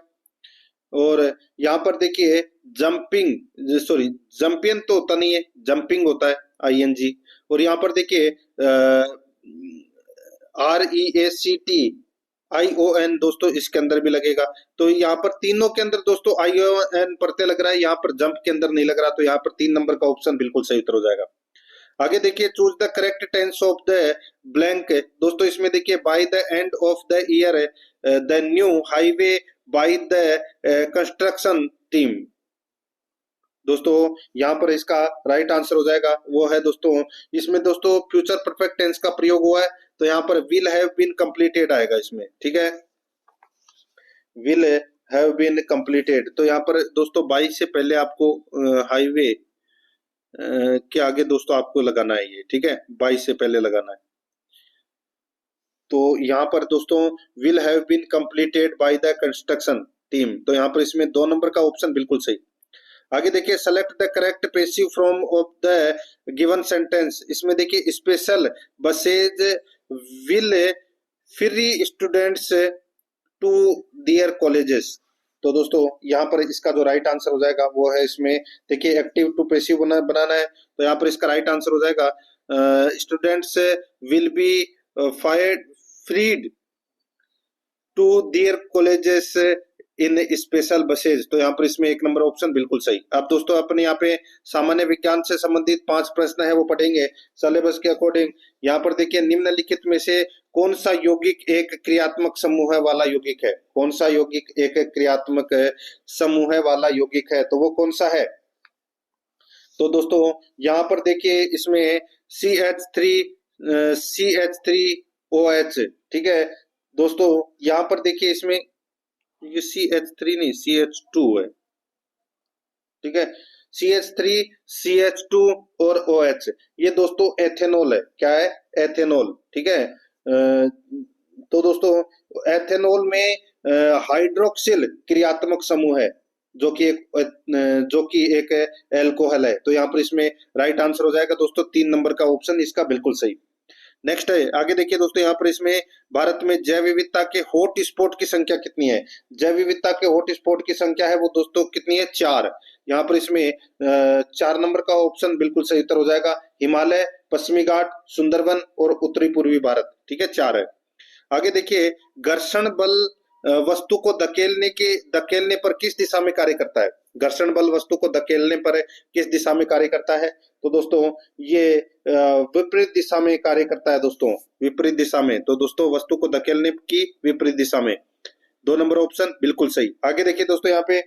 और यहाँ पर देखिए जंपियन तो होता नहीं है, जंपिंग होता है ING, और यहाँ पर देखिए REACT दोस्तों इसके अंदर भी लगेगा, तो यहाँ पर तीनों के अंदर दोस्तों ION प्रत्यय लग रहा है, यहाँ पर जंप के अंदर नहीं लग रहा, तो यहाँ पर 3 नंबर का ऑप्शन बिल्कुल सही उत्तर हो जाएगा। आगे देखिए, choose the correct tense of the blank, दोस्तों इसमें देखिए by the end of the year the new highway by the construction team, दोस्तों यहाँ पर इसका राइट आंसर हो जाएगा वो है दोस्तों, इसमें दोस्तों फ्यूचर परफेक्ट टेंस का प्रयोग हुआ है, तो यहाँ पर विल हैव बीन कंप्लीटेड आएगा इसमें, ठीक है। विल हैव बीन कंप्लीटेड, तो यहाँ पर दोस्तों 22 से पहले आपको हाईवे के आगे दोस्तों आपको लगाना है ये, ठीक है, 22 से पहले लगाना है। तो यहाँ पर दोस्तों will have been completed by the construction team, तो यहाँ पर इसमें 2 नंबर का ऑप्शन बिल्कुल सही। आगे देखिए, select the correct passive form of the given sentence, इसमें देखिए special buses will free students to their colleges, तो दोस्तों यहाँ पर इसका जो राइट आंसर हो जाएगा वो है इसमें देखिए एक्टिव टू पैसिव बनाना है, तो यहाँ पर इसका राइट आंसर हो जाएगा students will be freed to their colleges in special buses. तो यहाँ पर इसमें एक नंबर ऑप्शन बिल्कुल सही। अब दोस्तों अपने यहाँ पे सामान्य विज्ञान से संबंधित 5 प्रश्न है वो पढ़ेंगे सिलेबस के अकॉर्डिंग। यहाँ पर देखिए निम्नलिखित में से कौन सा यौगिक एक क्रियात्मक समूह वाला यौगिक है? कौन सा यौगिक एक क्रियात्मक समूह वाला यौगिक है? तो वो कौन सा है? तो दोस्तों यहाँ पर देखिए इसमें CH3OH, ठीक है दोस्तों। यहाँ पर देखिए इसमें ये CH3 नहीं CH2 है, ठीक है। CH3, CH2 और OH, ये दोस्तों एथेनॉल है। क्या है? एथेनॉल, ठीक है। तो दोस्तों एथेनॉल में हाइड्रोक्सिल क्रियात्मक समूह है जो कि एक एल्कोहल है। तो यहाँ पर इसमें राइट आंसर हो जाएगा दोस्तों 3 नंबर का ऑप्शन इसका बिल्कुल सही। नेक्स्ट है, आगे देखिए दोस्तों यहाँ पर इसमें भारत में जैव विविधता के हॉट स्पॉट की संख्या कितनी है? जैव विविधता के हॉट स्पॉट की संख्या है वो दोस्तों कितनी है? 4। यहाँ पर इसमें 4 नंबर का ऑप्शन बिल्कुल सही उत्तर हो जाएगा। हिमालय, पश्चिमी घाट, सुंदरबन और उत्तरी पूर्वी भारत, ठीक है, 4 है। आगे देखिए घर्षण बल वस्तु को धकेलने पर किस दिशा में कार्य करता है? घर्षण बल वस्तु को धकेलने पर किस दिशा में कार्य करता है? तो दोस्तों ये विपरीत दिशा में कार्य करता है दोस्तों, विपरीत दिशा में। तो दोस्तों वस्तु को धकेलने की विपरीत दिशा में। 2 नंबर ऑप्शन बिल्कुल सही। आगे देखिए दोस्तों यहाँ पे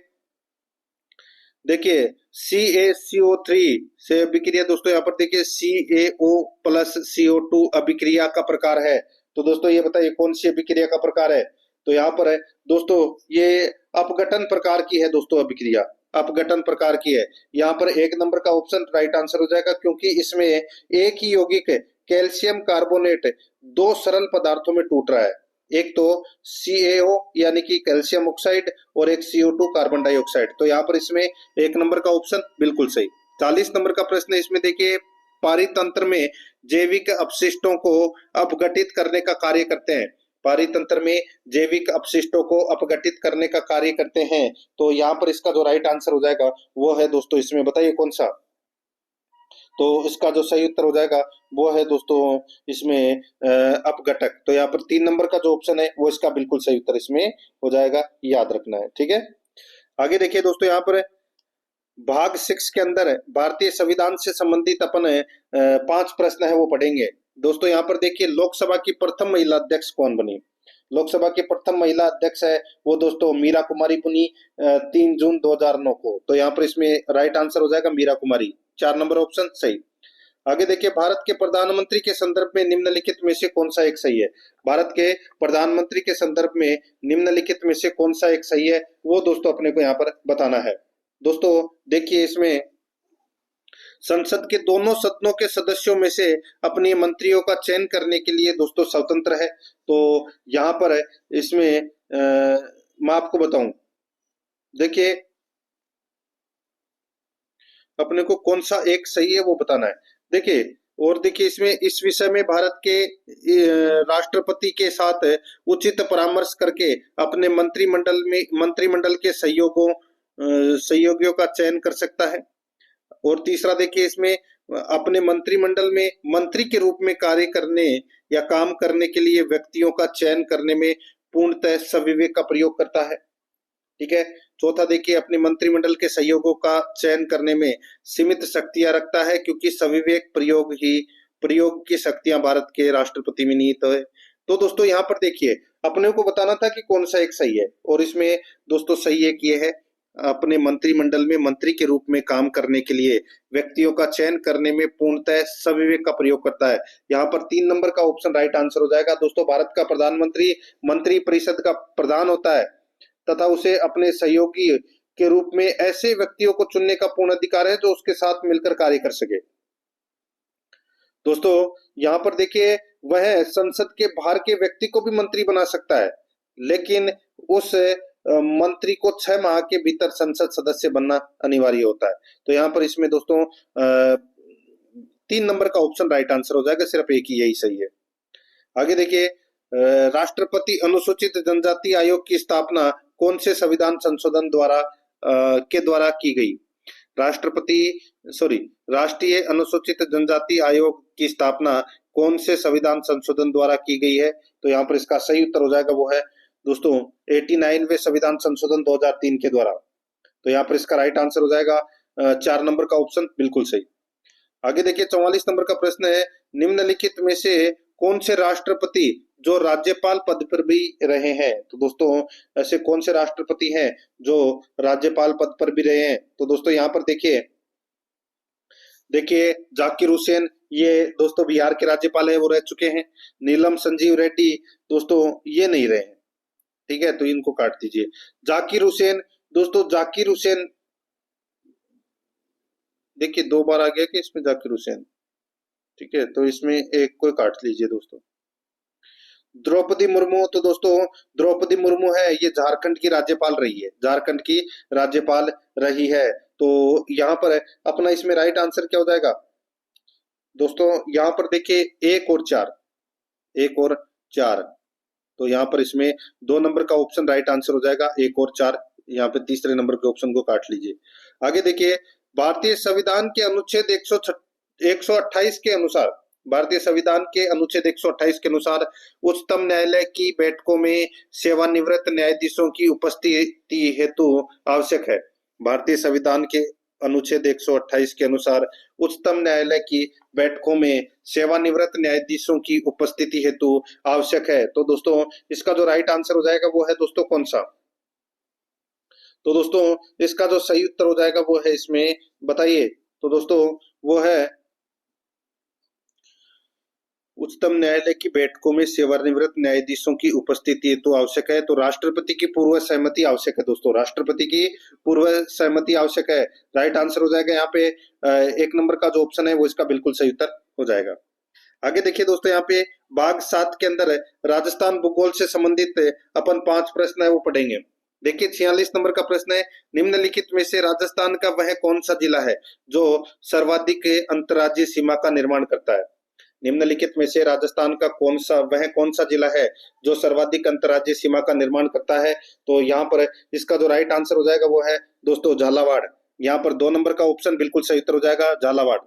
देखिए CaCO3 से अभिक्रिया दोस्तों यहाँ पर देखिए CaO प्लस CO2 अभिक्रिया का प्रकार है। तो दोस्तों ये बताइए कौन सी अभिक्रिया का प्रकार है? तो यहाँ पर है दोस्तों ये अपघटन प्रकार की है दोस्तों, अभिक्रिया अपघटन प्रकार की है। यहाँ पर 1 नंबर का ऑप्शन राइट आंसर हो जाएगा क्योंकि इसमें एक ही यौगिक कैल्शियम कार्बोनेट 2 सरल पदार्थों में टूट रहा है। एक तो CaO यानी कि कैल्शियम ऑक्साइड और एक CO2 कार्बन डाइऑक्साइड। तो यहाँ पर इसमें 1 नंबर का ऑप्शन बिल्कुल सही। 40 नंबर का प्रश्न है, इसमें देखिए पारितंत्र में जैविक अपशिष्टों को अपघटित करने का कार्य करते हैं। पारितंत्र में जैविक अपशिष्टों को अपघटित करने का कार्य करते हैं। तो यहाँ पर इसका जो राइट आंसर हो जाएगा वो है दोस्तों, इसमें बताइए कौन सा? तो इसका जो सही उत्तर हो जाएगा वो है दोस्तों इसमें अपघटक। तो यहाँ पर 3 नंबर का जो ऑप्शन है वो इसका बिल्कुल सही उत्तर इसमें हो जाएगा, याद रखना है, ठीक है। आगे देखिए दोस्तों यहाँ पर भाग 6 के अंदर भारतीय संविधान से संबंधित अपन 5 प्रश्न है वो पढ़ेंगे दोस्तों। यहाँ पर देखिए लोकसभा की प्रथम महिला अध्यक्ष कौन बनी? लोकसभा की प्रथम महिला अध्यक्ष है वो दोस्तों मीरा कुमारी बनी 3 जून 2009 को। तो यहाँ पर इसमें राइट आंसर हो जाएगा मीरा कुमारी, 4 नंबर ऑप्शन सही। आगे देखिए भारत के प्रधानमंत्री के संदर्भ में निम्नलिखित में से कौन सा एक सही है? भारत के प्रधानमंत्री के संदर्भ में निम्नलिखित में से कौन सा एक सही है वो दोस्तों अपने को यहाँ पर बताना है। दोस्तों देखिए इसमें संसद के दोनों सदनों के सदस्यों में से अपने मंत्रियों का चयन करने के लिए दोस्तों स्वतंत्र है। तो यहाँ पर इसमें मैं आपको बताऊं, देखिए अपने को कौन सा एक सही है वो बताना है। देखिए और देखिए इसमें इस विषय में भारत के राष्ट्रपति के साथ उचित परामर्श करके अपने मंत्रिमंडल के सहयोगियों का चयन कर सकता है। और तीसरा देखिए इसमें अपने मंत्रिमंडल में मंत्री के रूप में कार्य करने या काम करने के लिए व्यक्तियों का चयन करने में पूर्णतः सविवेक का प्रयोग करता है, ठीक है। चौथा देखिए अपने मंत्रिमंडल के सहयोगों का चयन करने में सीमित शक्तियां रखता है क्योंकि सविवेक प्रयोग की शक्तियां भारत के राष्ट्रपति में निहित है। तो दोस्तों यहाँ पर देखिए अपने को बताना था कि कौन सा एक सही है, और इसमें दोस्तों सही एक ये है अपने मंत्रिमंडल में मंत्री के रूप में काम करने के लिए व्यक्तियों का चयन करने में पूर्णतः सविवेक का प्रयोग करता है। यहाँ पर 3 नंबर का ऑप्शन राइट आंसर हो जाएगा दोस्तों। भारत का प्रधानमंत्री मंत्री परिषद का प्रधान होता है तथा उसे अपने सहयोगी के रूप में ऐसे व्यक्तियों को चुनने का पूर्ण अधिकार है जो उसके साथ मिलकर कार्य कर सके। दोस्तों यहाँ पर देखिए वह संसद के बाहर के व्यक्ति को भी मंत्री बना सकता है, लेकिन उस मंत्री को 6 माह के भीतर संसद सदस्य बनना अनिवार्य होता है। तो यहाँ पर इसमें दोस्तों 3 नंबर का ऑप्शन राइट आंसर हो जाएगा, सिर्फ एक ही यही सही है। आगे देखिए राष्ट्रपति अनुसूचित जनजाति आयोग की स्थापना कौन से संविधान संशोधन द्वारा की गई? राष्ट्रीय अनुसूचित जनजाति आयोग की स्थापना कौन से संविधान संशोधन द्वारा की गई है? तो यहाँ पर इसका सही उत्तर हो जाएगा वो है दोस्तों 89वें संविधान संशोधन 2003 के द्वारा। तो यहाँ पर इसका राइट आंसर हो जाएगा 4 नंबर का ऑप्शन बिल्कुल सही। आगे देखिए 44 नंबर का प्रश्न है, निम्नलिखित में से कौन से राष्ट्रपति जो राज्यपाल पद पर भी रहे हैं? तो दोस्तों ऐसे कौन से राष्ट्रपति हैं जो राज्यपाल पद पर भी रहे हैं? तो दोस्तों यहाँ पर देखिए जाकिर हुसैन, ये दोस्तों बिहार के राज्यपाल है, वो रह चुके हैं। नीलम संजीव रेड्डी दोस्तों ये नहीं रहे हैं, ठीक है, तो इनको काट दीजिए। जाकिर हुसैन, दोस्तों जाकिर हुसैन देखिए 2 बार आ गया कि इसमें जाकिर हुसैन, ठीक है, तो इसमें एक को काट लीजिए दोस्तों। द्रौपदी मुर्मू, तो दोस्तों द्रौपदी मुर्मू है, ये झारखंड की राज्यपाल रही है, झारखंड की राज्यपाल रही है। तो यहाँ पर अपना इसमें राइट आंसर क्या हो जाएगा दोस्तों? यहाँ पर देखिए 1 और 4, 1 और 4, तो यहाँ पर इसमें 2 नंबर का ऑप्शन राइट आंसर हो जाएगा, 1 और 4। यहाँ पे तीसरे नंबर के ऑप्शन को काट लीजिए। आगे देखिए भारतीय संविधान के अनुच्छेद 128 के अनुसार, भारतीय संविधान के अनुच्छेद 128 के अनुसार उच्चतम न्यायालय की बैठकों में सेवानिवृत्त न्यायाधीशों की उपस्थिति हेतु आवश्यक है। भारतीय संविधान के अनुच्छेद 128 के अनुसार उच्चतम न्यायालय की बैठकों में सेवानिवृत्त न्यायाधीशों की उपस्थिति हेतु आवश्यक है। तो दोस्तों इसका जो राइट आंसर हो जाएगा वो है दोस्तों कौन सा? तो दोस्तों इसका जो सही उत्तर हो जाएगा वो है इसमें, बताइए, तो दोस्तों वो है उच्चतम न्यायालय की बैठकों में सेवानिवृत्त न्यायाधीशों की उपस्थिति तो आवश्यक है। तो राष्ट्रपति की पूर्व सहमति आवश्यक है दोस्तों, राष्ट्रपति की पूर्व सहमति आवश्यक है। राइट आंसर हो जाएगा यहाँ पे 1 नंबर का जो ऑप्शन है वो इसका बिल्कुल सही उत्तर हो जाएगा। आगे देखिए दोस्तों यहाँ पे भाग 7 के अंदर राजस्थान भूगोल से संबंधित अपन 5 प्रश्न है वो पढ़ेंगे। देखिए 46 नंबर का प्रश्न है, निम्नलिखित में से राजस्थान का वह कौन सा जिला है जो सर्वाधिक अंतर्राज्यीय सीमा का निर्माण करता है? निम्नलिखित में से राजस्थान का वह कौन सा जिला है जो सर्वाधिक अंतर्राज्यीय सीमा का निर्माण करता है? तो यहाँ पर इसका जो राइट आंसर हो जाएगा वो है दोस्तों झालावाड़। यहाँ पर 2 नंबर का ऑप्शन बिल्कुल सही उत्तर हो जाएगा, झालावाड़।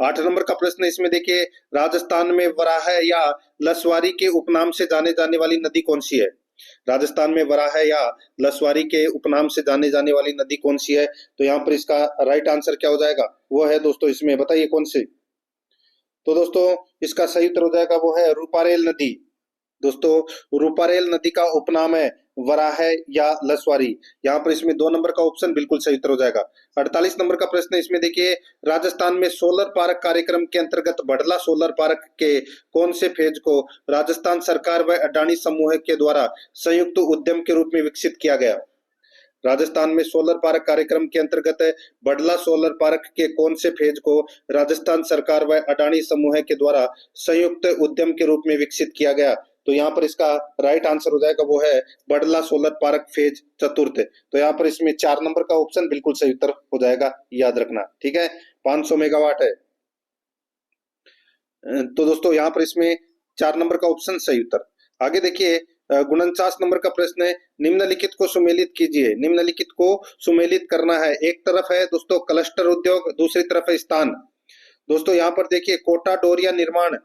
8 नंबर का प्रश्न इसमें देखिए, राजस्थान में वराह या लसवारी के उपनाम से जाने जाने वाली नदी कौन सी है? राजस्थान में वराह या लसवारी के उपनाम से जाने जाने वाली नदी कौन सी है? तो यहाँ पर इसका राइट आंसर क्या हो जाएगा? वो है दोस्तों इसमें, बताइए कौन सी? तो दोस्तों इसका सही उत्तर हो जाएगा वो है रूपारेल नदी। दोस्तों रूपारेल नदी का उपनाम है वराह या लसवारी। यहाँ पर इसमें 2 नंबर का ऑप्शन बिल्कुल सही उत्तर हो जाएगा। 48 नंबर का प्रश्न इसमें देखिए, राजस्थान में सोलर पार्क कार्यक्रम के अंतर्गत बडला सोलर पार्क के कौन से फेज को राजस्थान सरकार व अडानी समूह के द्वारा संयुक्त उद्यम के रूप में विकसित किया गया? राजस्थान में सोलर पार्क कार्यक्रम के अंतर्गत बडला सोलर पार्क के कौन से फेज को राजस्थान सरकार व अडानी समूह के द्वारा संयुक्त उद्यम के रूप में विकसित किया गया? तो यहाँ पर इसका राइट आंसर हो जाएगा वो है बडला सोलर पार्क फेज 4। तो यहाँ पर इसमें 4 नंबर का ऑप्शन बिल्कुल सही उत्तर हो जाएगा, याद रखना, ठीक है। 500 मेगावाट है। तो दोस्तों यहाँ पर इसमें 4 नंबर का ऑप्शन सही उत्तर। आगे देखिए 49 नंबर का प्रश्न है, निम्नलिखित को सुमेलित कीजिए। निम्नलिखित को सुमेलित करना है, एक तरफ है दोस्तों क्लस्टर उद्योग, दूसरी तरफ है स्थान। दोस्तों यहाँ पर देखिए कोटा डोरिया निर्माण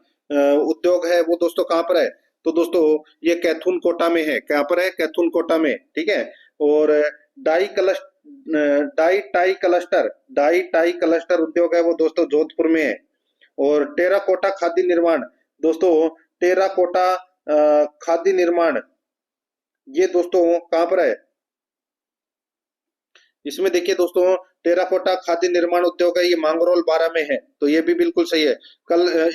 उद्योग है वो दोस्तों कहाँ पर है? तो दोस्तों ये कैथून कोटा में है। कहाँ पर है? कैथून कोटा में, ठीक है। और डाई टाई क्लस्टर उद्योग है वो दोस्तों जोधपुर में है। और टेराकोटा खादी निर्माण, दोस्तों टेराकोटा खादी निर्माण ये दोस्तों कहां पर है? इसमें देखिए दोस्तों टेराकोटा खादी निर्माण उद्योग है, ये मांगरोल 12 में है, तो ये भी बिल्कुल सही है।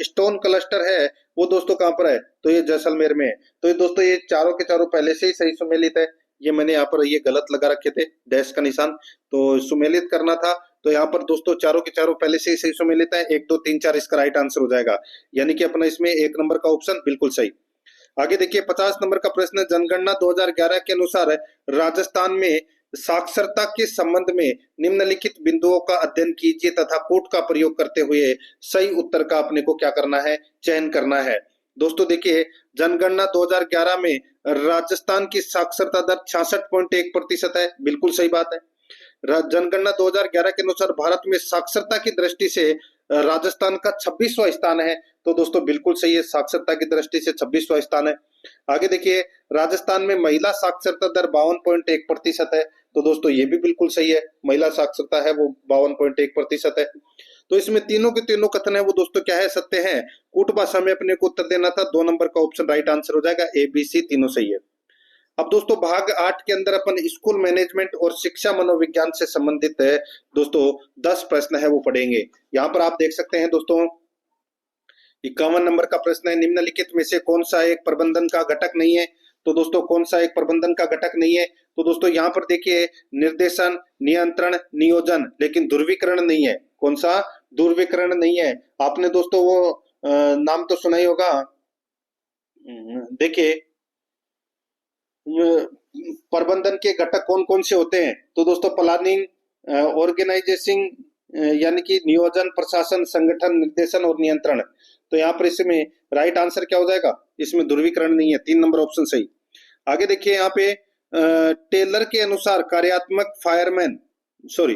स्टोन क्लस्टर है वो दोस्तों कहां पर है? तो ये जैसलमेर में है। तो ये दोस्तों ये चारों के चारों पहले से ही सही सुमेलित है। ये मैंने यहाँ पर ये गलत लगा रखे थे, डैश का निशान, तो सुमेलित करना था। तो यहाँ पर दोस्तों चारों के चारों पहले से ही सही सुमेलित है। 1 2 3 4 इसका राइट आंसर हो जाएगा, यानी कि अपना इसमें 1 नंबर का ऑप्शन बिल्कुल सही। आगे देखिए 50 नंबर का प्रश्न, जनगणना 2011 के अनुसार राजस्थान में साक्षरता के संबंध में निम्नलिखित बिंदुओं का अध्ययन कीजिए तथा कोट का प्रयोग करते हुए सही उत्तर का अपने को क्या करना है? चयन करना है। दोस्तों देखिए जनगणना 2011 में राजस्थान की साक्षरता दर 66.1% है, बिल्कुल सही बात है। जनगणना 2011 के अनुसार भारत में साक्षरता की दृष्टि से राजस्थान का 26वां स्थान है। तो दोस्तों बिल्कुल सही है, साक्षरता की दृष्टि से 26वां स्थान है। आगे देखिए, राजस्थान में महिला साक्षरता दर 52.1% है। तो दोस्तों ये भी बिल्कुल सही है, महिला साक्षरता है वो 52.1% है। तो इसमें तीनों के तीनों कथन है वो दोस्तों क्या है, सत्य है। कूट भाषा में अपने को उत्तर देना था, 2 नंबर का ऑप्शन राइट आंसर हो जाएगा, ए बी सी तीनों सही है। अब दोस्तों भाग 8 के अंदर अपन स्कूल मैनेजमेंट और शिक्षा मनोविज्ञान से संबंधित है दोस्तों 10 प्रश्न है वो पढ़ेंगे। यहाँ पर आप देख सकते हैं दोस्तों 51 नंबर का प्रश्न है, निम्नलिखित में से कौन सा एक प्रबंधन का घटक नहीं है। तो दोस्तों कौन सा एक प्रबंधन का घटक नहीं है, तो दोस्तों यहाँ पर देखिए निर्देशन, नियंत्रण, नियोजन, लेकिन ध्रुवीकरण नहीं है। कौन सा? ध्रुवीकरण नहीं है। आपने दोस्तों वो नाम तो सुना ही होगा, देखिए प्रबंधन के घटक कौन कौन से होते हैं। तो दोस्तों प्लानिंग, ऑर्गेनाइजेशन यानी कि नियोजन, प्रशासन, संगठन, निर्देशन और नियंत्रण। तो यहाँ पर इसमें राइट आंसर क्या हो जाएगा, इसमें ध्रुवीकरण नहीं है, 3 नंबर ऑप्शन सही। आगे देखिए यहाँ पे टेलर के अनुसार कार्यात्मक फायरमैन सॉरी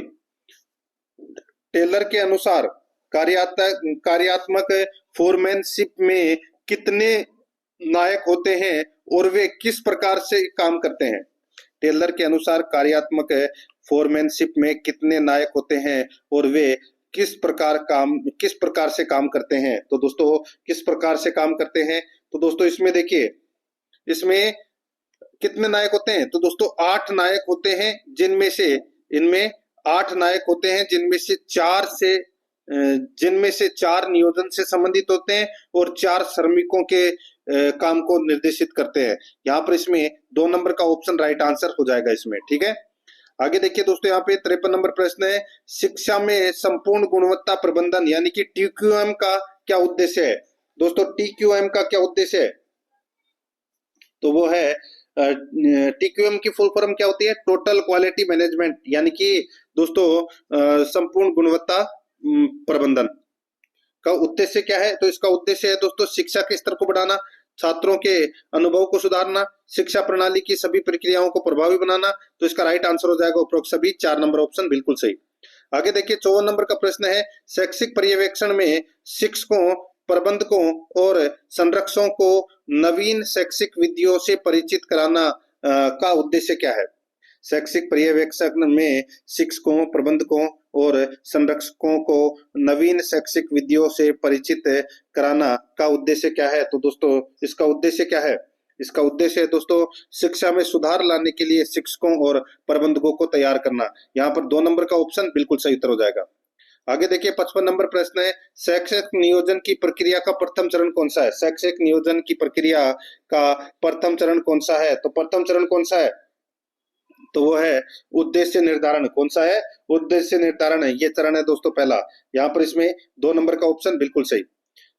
टेलर के अनुसार कार्यात्मक फोरमैनशिप में कितने नायक होते हैं और वे किस प्रकार से काम करते हैं। टेलर के अनुसार कार्यात्मक फोरमैनशिप में कितने नायक होते हैं और वे किस प्रकार से काम करते हैं। तो दोस्तों किस प्रकार से काम करते हैं, तो दोस्तों इसमें देखिए इसमें कितने नायक होते हैं, तो दोस्तों 8 नायक होते हैं, इनमें 8 नायक होते हैं जिनमें से 4 नियोजन से संबंधित होते हैं और 4 श्रमिकों के काम को निर्देशित करते हैं। यहाँ पर इसमें 2 नंबर का ऑप्शन राइट आंसर हो जाएगा इसमें, ठीक है। आगे देखिए दोस्तों यहाँ पे 53 नंबर प्रश्न है, शिक्षा में संपूर्ण गुणवत्ता प्रबंधन यानी कि TQM का क्या उद्देश्य है। दोस्तों TQM का क्या उद्देश्य है, तो वो है TQM की फुल फॉर्म क्या होती है, टोटल क्वालिटी मैनेजमेंट, यानी कि दोस्तों संपूर्ण गुणवत्ता प्रबंधन का उद्देश्य क्या है। तो इसका उद्देश्य है दोस्तों शिक्षा के स्तर को बढ़ाना, छात्रों के अनुभव को सुधारना, शिक्षा प्रणाली की सभी प्रक्रियाओं को प्रभावी बनाना। तो इसका राइट आंसर हो जाएगा उपरोक्त सभी 4 नंबर ऑप्शन बिल्कुल सही। आगे देखिए 54 नंबर का प्रश्न है, शैक्षिक पर्यवेक्षण में शिक्षकों, प्रबंधकों और संरक्षकों को नवीन शैक्षिक विधियों से परिचित कराना का उद्देश्य क्या है। शैक्षिक पर्यवेक्षण में शिक्षकों, प्रबंधकों और संरक्षकों को नवीन शैक्षिक विधियों से परिचित कराना का उद्देश्य क्या है। तो दोस्तों इसका उद्देश्य क्या है, इसका उद्देश्य है दोस्तों शिक्षा में सुधार लाने के लिए शिक्षकों और प्रबंधकों को तैयार करना। यहाँ पर 2 नंबर का ऑप्शन बिल्कुल सही उत्तर हो जाएगा। आगे देखिए 55 नंबर प्रश्न है, शैक्षिक नियोजन की प्रक्रिया का प्रथम चरण कौन सा है। शैक्षिक नियोजन की प्रक्रिया का प्रथम चरण कौन सा है, तो प्रथम चरण कौन सा है, तो वो है उद्देश्य निर्धारण। कौन सा है, उद्देश्य निर्धारण है, ये चरण है दोस्तों पहला। यहाँ पर इसमें 2 नंबर का ऑप्शन बिल्कुल सही।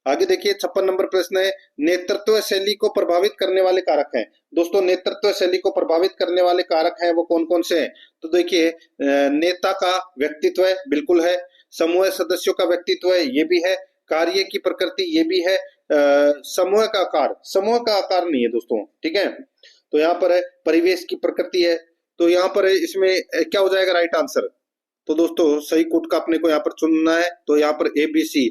आगे देखिए 56 नंबर प्रश्न है, नेतृत्व शैली को प्रभावित करने वाले कारक हैं। दोस्तों नेतृत्व शैली को प्रभावित करने वाले कारक हैं वो कौन कौन से हैं, तो देखिए नेता का व्यक्तित्व है, बिल्कुल है, समूह सदस्यों का व्यक्तित्व है, ये भी है, कार्य की प्रकृति ये भी है, समूह का आकार नहीं है दोस्तों, ठीक है। तो यहाँ पर है परिवेश की प्रकृति है। तो यहाँ पर इसमें क्या हो जाएगा राइट आंसर, तो दोस्तों सही कोट का अपने को यहाँ पर चुनना है। तो यहाँ पर ABC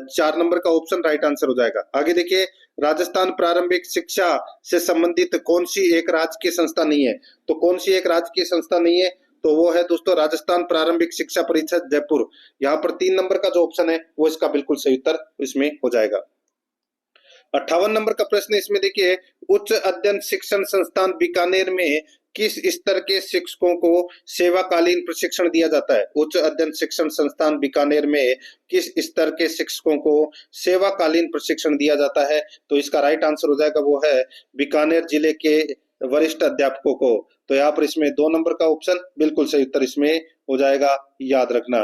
4 नंबर का ऑप्शन राइट आंसर हो जाएगा। आगे देखिए राजस्थान प्रारंभिक शिक्षा से संबंधित कौन सी एक राजकीय संस्था नहीं है। तो कौन सी एक राजकीय संस्था नहीं है, तो वो है दोस्तों राजस्थान प्रारंभिक शिक्षा परिषद जयपुर। यहाँ पर 3 नंबर का जो ऑप्शन है वो इसका बिल्कुल सही उत्तर इसमें हो जाएगा। 58 नंबर का प्रश्न इसमें देखिए, उच्च अध्ययन शिक्षण संस्थान बीकानेर में किस स्तर के शिक्षकों को सेवाकालीन प्रशिक्षण दिया जाता है। उच्च अध्ययन शिक्षण संस्थान बीकानेर में किस स्तर के शिक्षकों को सेवाकालीन प्रशिक्षण दिया जाता है। तो इसका राइट आंसर हो जाएगा वो है बीकानेर जिले के वरिष्ठ अध्यापकों को। तो यहाँ पर इसमें 2 नंबर का ऑप्शन बिल्कुल सही उत्तर इसमें हो जाएगा, याद रखना।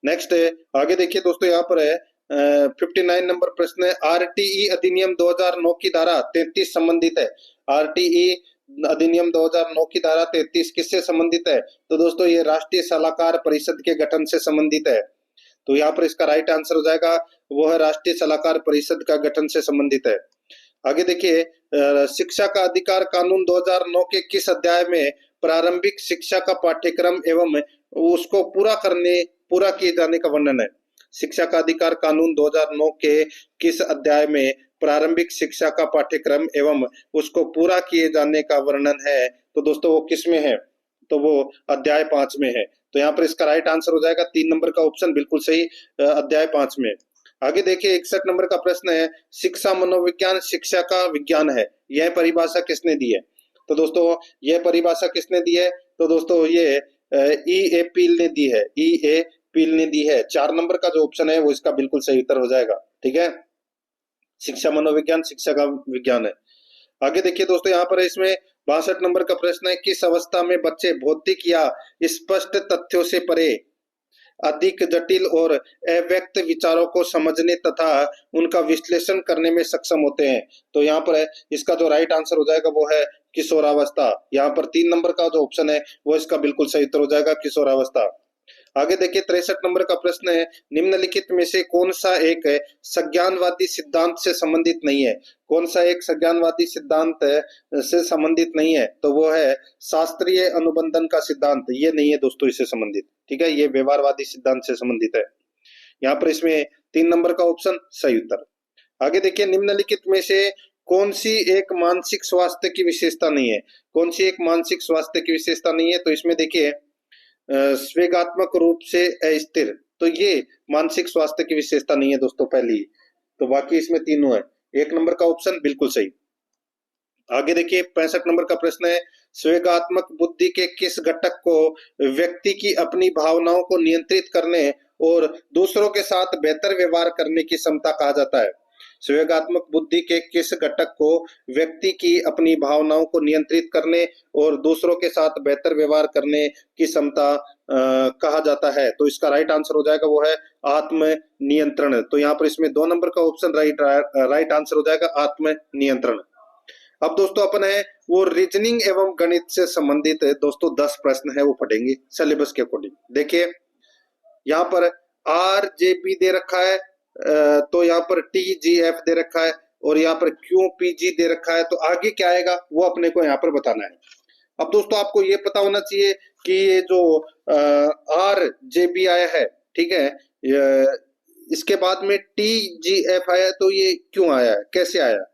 नेक्स्ट आगे देखिए दोस्तों यहाँ पर है 59 नंबर प्रश्न है, RTE अधिनियम 2009 की धारा 33 संबंधित है। RTE अधिनियम 2009 की धारा 33 किससे संबंधित है, तो दोस्तों ये राष्ट्रीय सलाहकार परिषद के गठन से संबंधित है। तो यहाँ पर इसका राइट आंसर हो जाएगा वो है राष्ट्रीय सलाहकार परिषद का गठन से संबंधित है। आगे देखिए शिक्षा का अधिकार कानून 2009 के किस अध्याय में प्रारंभिक शिक्षा का पाठ्यक्रम एवं उसको पूरा किए जाने का वर्णन है। शिक्षा का अधिकार कानून 2009 के किस अध्याय में प्रारंभिक शिक्षा का पाठ्यक्रम एवं उसको पूरा किए जाने का वर्णन है, तो दोस्तों वो किस में है? तो वो अध्याय 5 में है। तो यहाँ पर इसका राइट आंसर हो जाएगा 3 नंबर का ऑप्शन बिल्कुल सही, अध्याय 5 में। आगे देखिए 61 नंबर का प्रश्न है, शिक्षा मनोविज्ञान शिक्षा का विज्ञान है, यह परिभाषा किसने दी है? तो दोस्तों यह परिभाषा किसने दी है? तो दोस्तों ये ई ए पील ने दी है, ई ए पील ने दी है। 4 नंबर का जो ऑप्शन है वो इसका बिल्कुल सही उत्तर हो जाएगा। ठीक है, शिक्षा मनोविज्ञान शिक्षा का विज्ञान है। आगे देखिए दोस्तों यहाँ पर इसमें 62 नंबर का प्रश्न है, किस अवस्था में बच्चे भौतिक या स्पष्ट तथ्यों से परे अधिक जटिल और अव्यक्त विचारों को समझने तथा उनका विश्लेषण करने में सक्षम होते हैं? तो यहाँ पर है इसका जो राइट आंसर हो जाएगा वो है किशोरावस्था। यहाँ पर 3 नंबर का जो ऑप्शन है वो इसका बिल्कुल सही उत्तर हो जाएगा, किशोरावस्था। आगे देखिए 63 नंबर का प्रश्न है, निम्नलिखित में से कौन सा एक संज्ञानवादी सिद्धांत से संबंधित नहीं है? कौन सा एक संज्ञानवादी सिद्धांत से संबंधित नहीं है? तो वो है शास्त्रीय अनुबंधन का सिद्धांत, ये नहीं है दोस्तों इससे संबंधित। ठीक है, ये व्यवहारवादी सिद्धांत से संबंधित है। यहाँ पर इसमें 3 नंबर का ऑप्शन सही उत्तर। आगे देखिए निम्नलिखित में से कौन सी एक मानसिक स्वास्थ्य की विशेषता नहीं है? कौन सी एक मानसिक स्वास्थ्य की विशेषता नहीं है? तो इसमें देखिए स्वेगात्मक रूप से अस्थिर, तो ये मानसिक स्वास्थ्य की विशेषता नहीं है दोस्तों पहली। तो बाकी इसमें तीनों है, 1 नंबर का ऑप्शन बिल्कुल सही। आगे देखिए 65 नंबर का प्रश्न है, स्वेगात्मक बुद्धि के किस घटक को व्यक्ति की अपनी भावनाओं को नियंत्रित करने और दूसरों के साथ बेहतर व्यवहार करने की क्षमता कहा जाता है? स्वेगात्मक बुद्धि के किस घटक को व्यक्ति की अपनी भावनाओं को नियंत्रित करने और दूसरों के साथ बेहतर व्यवहार करने की क्षमता कहा जाता है? तो इसका राइट आंसर हो जाएगा वो है आत्म नियंत्रण। तो यहाँ पर इसमें 2 नंबर का ऑप्शन राइट आंसर हो जाएगा आत्म नियंत्रण। अब दोस्तों अपन है वो रीजनिंग एवं गणित से संबंधित दोस्तों 10 प्रश्न है वो पढ़ेंगे सिलेबस के अकॉर्डिंग। देखिए यहाँ पर आर जे पी दे रखा है, तो यहाँ पर टी जी एफ दे रखा है और यहाँ पर क्यू पी जी दे रखा है, तो आगे क्या आएगा वो अपने को यहाँ पर बताना है। अब दोस्तों आपको ये पता होना चाहिए कि ये जो आर जे बी आया है, ठीक है, इसके बाद में टी जी एफ आया, तो ये क्यों आया है, कैसे आया?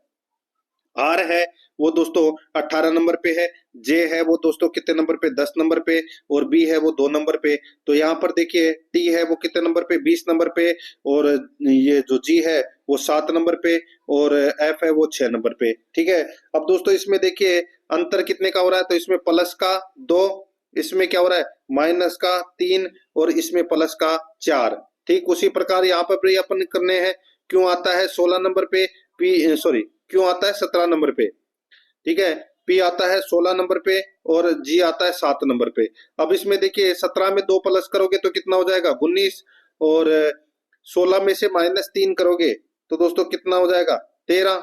आर है वो दोस्तों 18 नंबर पे है, जे है वो दोस्तों कितने नंबर पे, 10 नंबर पे, और बी है वो 2 नंबर पे। तो यहाँ पर देखिए टी है वो कितने नंबर पे, 20 नंबर पे, और ये जो जी है वो 7 नंबर पे, और एफ है वो 6 नंबर पे। ठीक है, अब दोस्तों इसमें देखिए अंतर कितने का हो रहा है, तो इसमें प्लस का 2, इसमें क्या हो रहा है माइनस का 3, और इसमें प्लस का 4। ठीक उसी प्रकार यहाँ पर भी अपन करने हैं, क्यों आता है 16 नंबर पे, क्यों आता है 17 नंबर पे, ठीक है, पी आता है 16 नंबर पे और जी आता है 7 नंबर पे। अब इसमें देखिए 17 में 2 प्लस करोगे तो कितना हो जाएगा 19, और 16 में से -3 करोगे तो दोस्तों कितना हो जाएगा 13,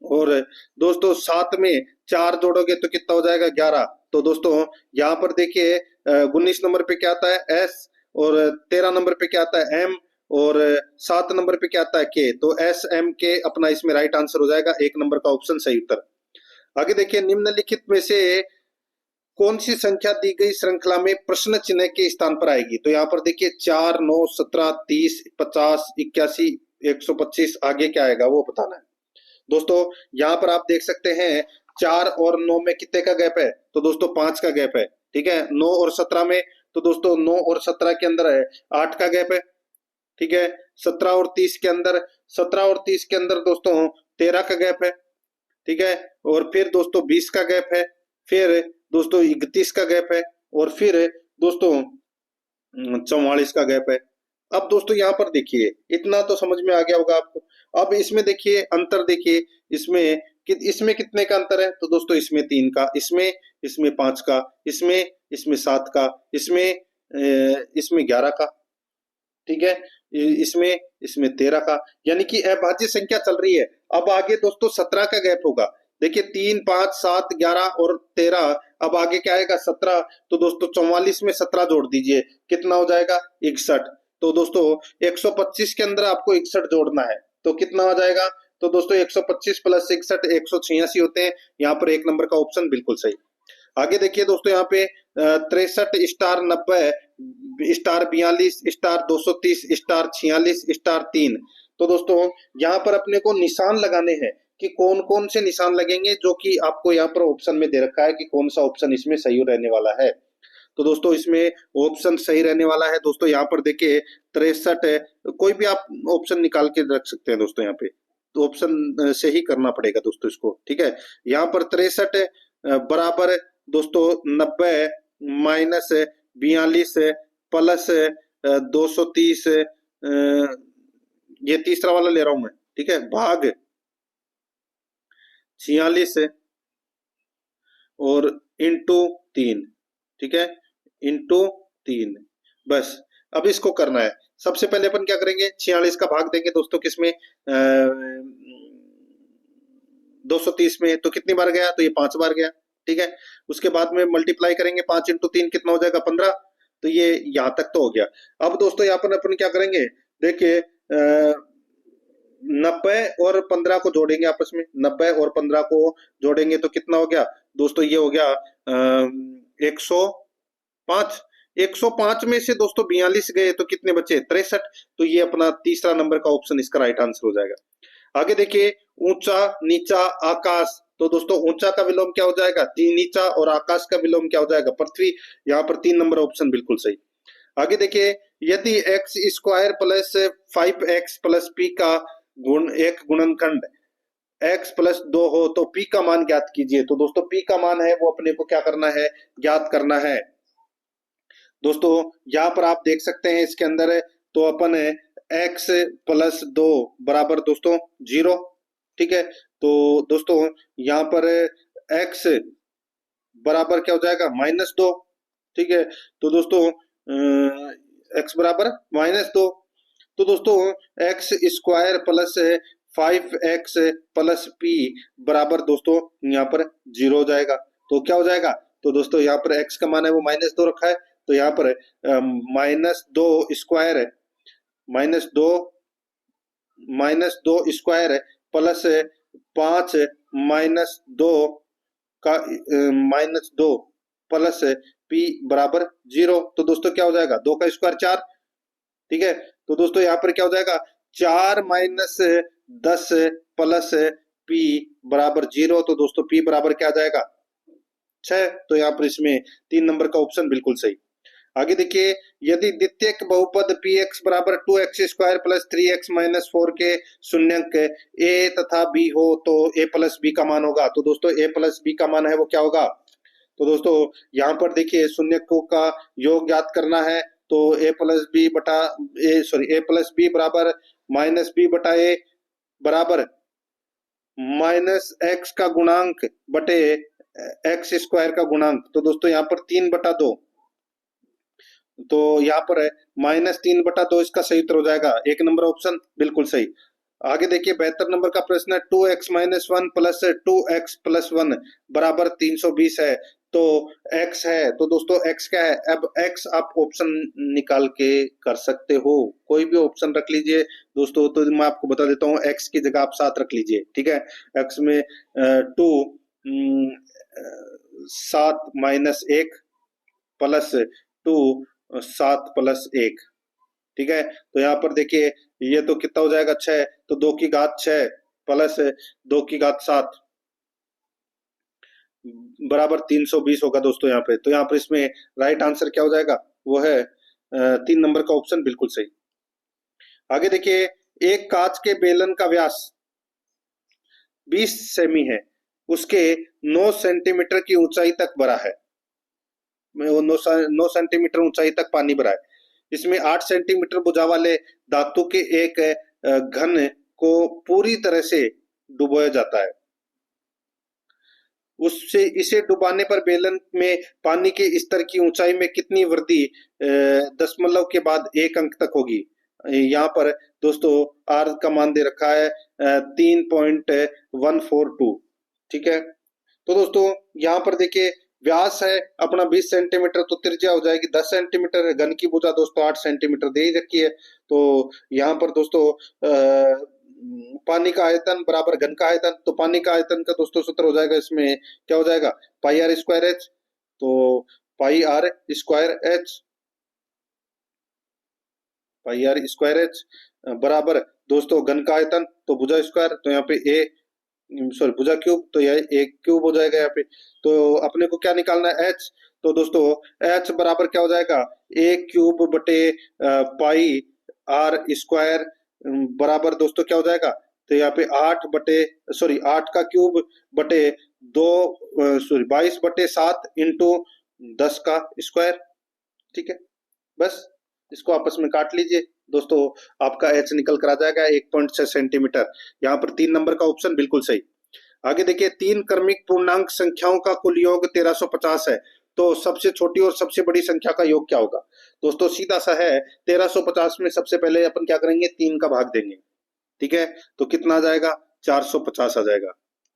और दोस्तों 7 में 4 जोड़ोगे तो कितना हो जाएगा 11। तो दोस्तों यहाँ पर देखिए 19 नंबर पे क्या आता है एस, और 13 नंबर पे क्या आता है एम, और 7 नंबर पे क्या आता है के। तो एस एम के अपना इसमें राइट आंसर हो जाएगा 1 नंबर का ऑप्शन सही उत्तर। आगे देखिए निम्नलिखित में से कौन सी संख्या दी गई श्रृंखला में प्रश्न चिन्ह के स्थान पर आएगी? तो यहाँ पर देखिए 4, 9, 17, 30, 50, 81, 125, आगे क्या आएगा वो बताना है। दोस्तों यहाँ पर आप देख सकते हैं 4 और 9 में कितने का गैप है, तो दोस्तों 5 का गैप है। ठीक है, 9 और 17 में, तो दोस्तों 9 और 17 के अंदर है 8 का गैप है। ठीक है, 17 और 30 के अंदर, 17 और 30 के अंदर दोस्तों 13 का गैप है। ठीक है, और फिर दोस्तों 20 का गैप है, फिर दोस्तों 31 का गैप है, और फिर दोस्तों 44 का गैप है। अब दोस्तों यहाँ पर देखिए इतना तो समझ में आ गया होगा आपको। अब इसमें देखिए अंतर देखिए, इसमें कितने का अंतर है, तो दोस्तों इसमें 3 का, इसमें 5 का, इसमें 7 का, इसमें 11 का। ठीक है, इसमें 13 का, यानी कि अभाज्य संख्या चल रही है। अब आगे दोस्तों 17 का गैप होगा। देखिए 3, 5, 7, 11 और 13, अब आगे क्या आएगा 17। तो दोस्तों 44 में 17 जोड़ दीजिए, कितना हो जाएगा 61। तो दोस्तों 125 के अंदर आपको 61 जोड़ना है, तो कितना आ जाएगा, तो दोस्तों 125 प्लस 61 186 होते हैं। यहाँ पर 1 नंबर का ऑप्शन बिल्कुल सही। आगे देखिए दोस्तों यहाँ पे 63 star 90 star 42 star 230 star 46 star 3, तो दोस्तों यहाँ पर अपने को निशान लगाने हैं कि कौन कौन से निशान लगेंगे, जो कि आपको यहाँ पर ऑप्शन में दे रखा है कि कौन सा ऑप्शन इसमें सही रहने वाला है। तो दोस्तों इसमें ऑप्शन सही रहने वाला है दोस्तों, यहाँ पर देखिए 63 है, कोई भी आप ऑप्शन निकाल के रख सकते हैं दोस्तों यहाँ पे, तो ऑप्शन से ही करना पड़ेगा दोस्तों इसको, ठीक है। यहाँ पर 63 बराबर दोस्तों 90 माइनस 42 प्लस 230, ये तीसरा वाला ले रहा हूं मैं, ठीक है, भाग 46 और इंटू 3, ठीक है, इंटू 3। बस अब इसको करना है। सबसे पहले अपन क्या करेंगे, 46 का भाग देंगे दोस्तों किसमें, 230 में, तो कितनी बार गया, तो ये 5 बार गया, ठीक है। उसके बाद में मल्टीप्लाई करेंगे, 5 इंटू 3 कितना हो जाएगा, 15। तो ये यहां तक तो हो गया। अब दोस्तों यहाँ पर अपन क्या करेंगे, देखिए 90 और 15 को जोड़ेंगे आपस में, 90 और 15 को जोड़ेंगे तो कितना हो गया दोस्तों, ये हो गया 105। 105 में से दोस्तों 42 गए तो कितने बचे, 63। तो ये अपना तीसरा नंबर का ऑप्शन इसका राइट आंसर हो जाएगा। आगे देखिए ऊंचा नीचा आकाश, तो दोस्तों ऊंचा का विलोम क्या हो जाएगा, नीचा, और आकाश का विलोम क्या हो जाएगा, पृथ्वी। यहाँ पर 3 नंबर ऑप्शन बिल्कुल सही। आगे देखिए यदि x square plus 5x plus P का एक गुणनखंड x प्लस 2 हो तो p का मान ज्ञात कीजिए। तो दोस्तों p का मान है वो अपने को क्या करना है, ज्ञात करना है। दोस्तों यहाँ पर आप देख सकते हैं इसके अंदर, तो अपन x प्लस 2 बराबर दोस्तों 0, ठीक है। तो दोस्तों यहाँ पर x बराबर क्या हो जाएगा, -2, ठीक है। तो दोस्तों x बराबर -2, तो दोस्तों x square plus 5x plus P बराबर दोस्तों यहाँ पर 0 हो जाएगा। तो क्या हो जाएगा, तो दोस्तों यहाँ पर x का मान है वो -2 रखा है, तो यहाँ पर -2 स्क्वायर है, -2 स्क्वायर प्लस 5 -2 का -2 प्लस पी बराबर 0। तो दोस्तों क्या हो जाएगा, 2 का स्क्वायर 4, ठीक है। तो दोस्तों यहाँ पर क्या हो जाएगा, 4 माइनस 10 प्लस पी बराबर 0। तो दोस्तों पी बराबर क्या आ जाएगा, 6। तो यहाँ पर इसमें 3 नंबर का ऑप्शन बिल्कुल सही। आगे देखिए यदि द्वितीयक बहुपद पी एक्स बराबर 2x square plus 3x minus 4 के शून्यंक a तथा b हो तो a प्लस बी का मान होगा। तो दोस्तों a प्लस बी का मान है वो क्या होगा, तो दोस्तों यहाँ पर देखिए शून्यकों का योग ज्ञात करना है, तो a प्लस बी बटा a प्लस बी बराबर माइनस बी बटा ए बराबर माइनस एक्स का गुणांक बटे एक्स स्क्वायर का गुणांक। तो दोस्तों यहाँ पर 3/2, तो यहाँ पर है -3/2 इसका सही उत्तर हो जाएगा, 1 नंबर ऑप्शन बिल्कुल सही। आगे देखिए 72 नंबर का प्रश्न है, 2x minus 1 plus 2x plus 1 बराबर 320 है, तो x है, तो दोस्तों x क्या है, अब x आप ऑप्शन निकाल के कर सकते हो, कोई भी ऑप्शन रख लीजिए दोस्तों। तो मैं आपको बता देता हूँ, x की जगह आप 7 रख लीजिए, ठीक है। x में 2 7 माइनस 1 प्लस 2 7 प्लस 1, ठीक है। तो यहाँ पर देखिए ये तो कितना हो जाएगा, 6, तो 2 की घात 6 प्लस 2 की घात 7 बराबर 320 होगा दोस्तों यहाँ पे। तो यहाँ पर इसमें राइट आंसर क्या हो जाएगा, वो है 3 नंबर का ऑप्शन बिल्कुल सही। आगे देखिए एक कांच के बेलन का व्यास 20 सेमी है, उसके 9 सेंटीमीटर की ऊंचाई तक भरा है, 9 सेंटीमीटर ऊंचाई तक पानी भरा है। इसमें 8 सेंटीमीटर भुजा वाले धातु के एक घन को पूरी तरह से डुबोया जाता है। उससे इसे डुबाने पर बेलन में पानी के स्तर की ऊंचाई में कितनी वृद्धि दशमलव के बाद 1 अंक तक होगी। यहाँ पर दोस्तों आर का मान दे रखा है 3.142, ठीक है। तो दोस्तों यहाँ पर देखिए व्यास है अपना 20 सेंटीमीटर, तो त्रिज्या हो जाएगी 10 सेंटीमीटर, घन की भुजा दोस्तों 8 सेंटीमीटर दे ही रखी है। तो यहाँ पर दोस्तों पानी का आयतन बराबर घन का आयतन, तो पानी का आयतन का दोस्तों सूत्र हो जाएगा इसमें क्या हो जाएगा, पाई आर स्क्वायर एच। तो पाई आर स्क्वायर एच बराबर दोस्तों घन का आयतन तो भुजा स्क्वायर, तो यहाँ पे ए सॉरी भुजा क्यूब, तो यह एक क्यूब हो जाएगा यहाँ पे। तो अपने को क्या निकालना है, एच। तो दोस्तों एच बराबर क्या हो जाएगा, ए क्यूब बटे पाई आर स्क्वायर बराबर दोस्तों क्या हो जाएगा, तो यहाँ पे 8 का क्यूब बटे 22/7 इंटू 10 का स्क्वायर। ठीक है, बस इसको आपस में काट लीजिए दोस्तों, आपका एच निकल कर आ जाएगा 1.6 सेंटीमीटर। यहाँ पर 3 नंबर का ऑप्शन बिल्कुल सही। आगे देखिए, 3 क्रमिक पूर्णांक संख्याओं का कुल योग 1350 है, तो सबसे छोटी और सबसे बड़ी संख्या का योग क्या होगा। दोस्तों सीधा सा है, 1350 में सबसे पहले अपन क्या करेंगे, 3 का भाग देंगे। ठीक है, तो कितना आ जाएगा, 450 आ जाएगा।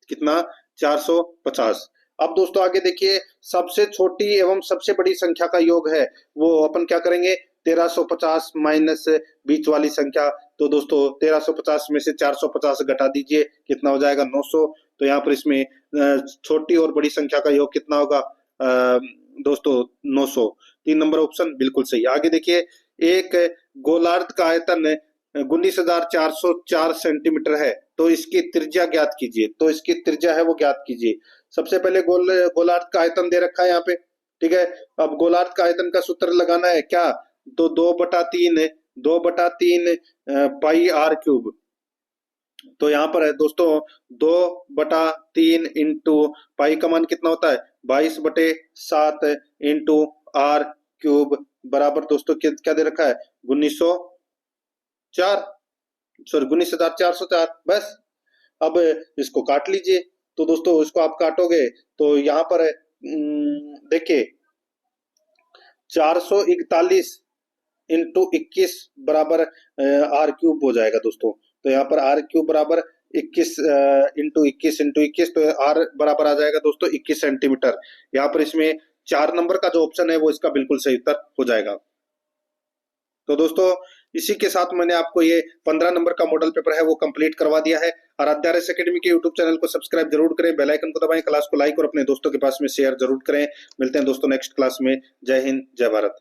कितना, 450। अब दोस्तों आगे देखिए, सबसे छोटी एवं सबसे बड़ी संख्या का योग है वो अपन क्या करेंगे, 1350 माइनस बीच वाली संख्या। तो दोस्तों 1350 में से 450 घटा दीजिए, कितना हो जाएगा, 900। तो यहाँ पर इसमें छोटी और बड़ी संख्या का योग कितना होगा दोस्तों, 900। 3 नंबर ऑप्शन बिल्कुल सही। आगे देखिए, एक गोलार्ध का आयतन 19,404 सेंटीमीटर है, तो इसकी त्रिज्या ज्ञात कीजिए। तो इसकी त्रिज्या है वो ज्ञात कीजिए। सबसे पहले गोलार्ध का आयतन दे रखा है यहाँ पे। ठीक है, अब गोलार्ध का आयतन का सूत्र लगाना है क्या, तो 2/3 पाई आर क्यूब। तो यहाँ पर है दोस्तों 2/3 इंटू पाई का मान कितना होता है, 22/7 इंटू आर क्यूब बराबर दोस्तों क्या दे रखा है, 19,404। बस अब इसको काट लीजिए। तो दोस्तों इसको आप काटोगे तो यहाँ पर देखिए 441 इंटू 21 बराबर आर क्यूब हो जाएगा दोस्तों। तो यहाँ पर आर क्यूब बराबर 21 इंटू 21 तो आर बराबर आ जाएगा दोस्तों 21 सेंटीमीटर। यहाँ पर इसमें 4 नंबर का जो ऑप्शन है वो इसका बिल्कुल सही उत्तर हो जाएगा। तो दोस्तों इसी के साथ मैंने आपको ये 15 नंबर का मॉडल पेपर है वो कंप्लीट करवा दिया है। आराध्या RS एकेडमी के यूट्यूब चैनल को सब्सक्राइब जरूर करें, बेल आइकन को दबाएं, क्लास को लाइक और अपने दोस्तों के पास में शेयर जरूर करें। मिलते हैं दोस्तों नेक्स्ट क्लास में। जय हिंद, जय भारत।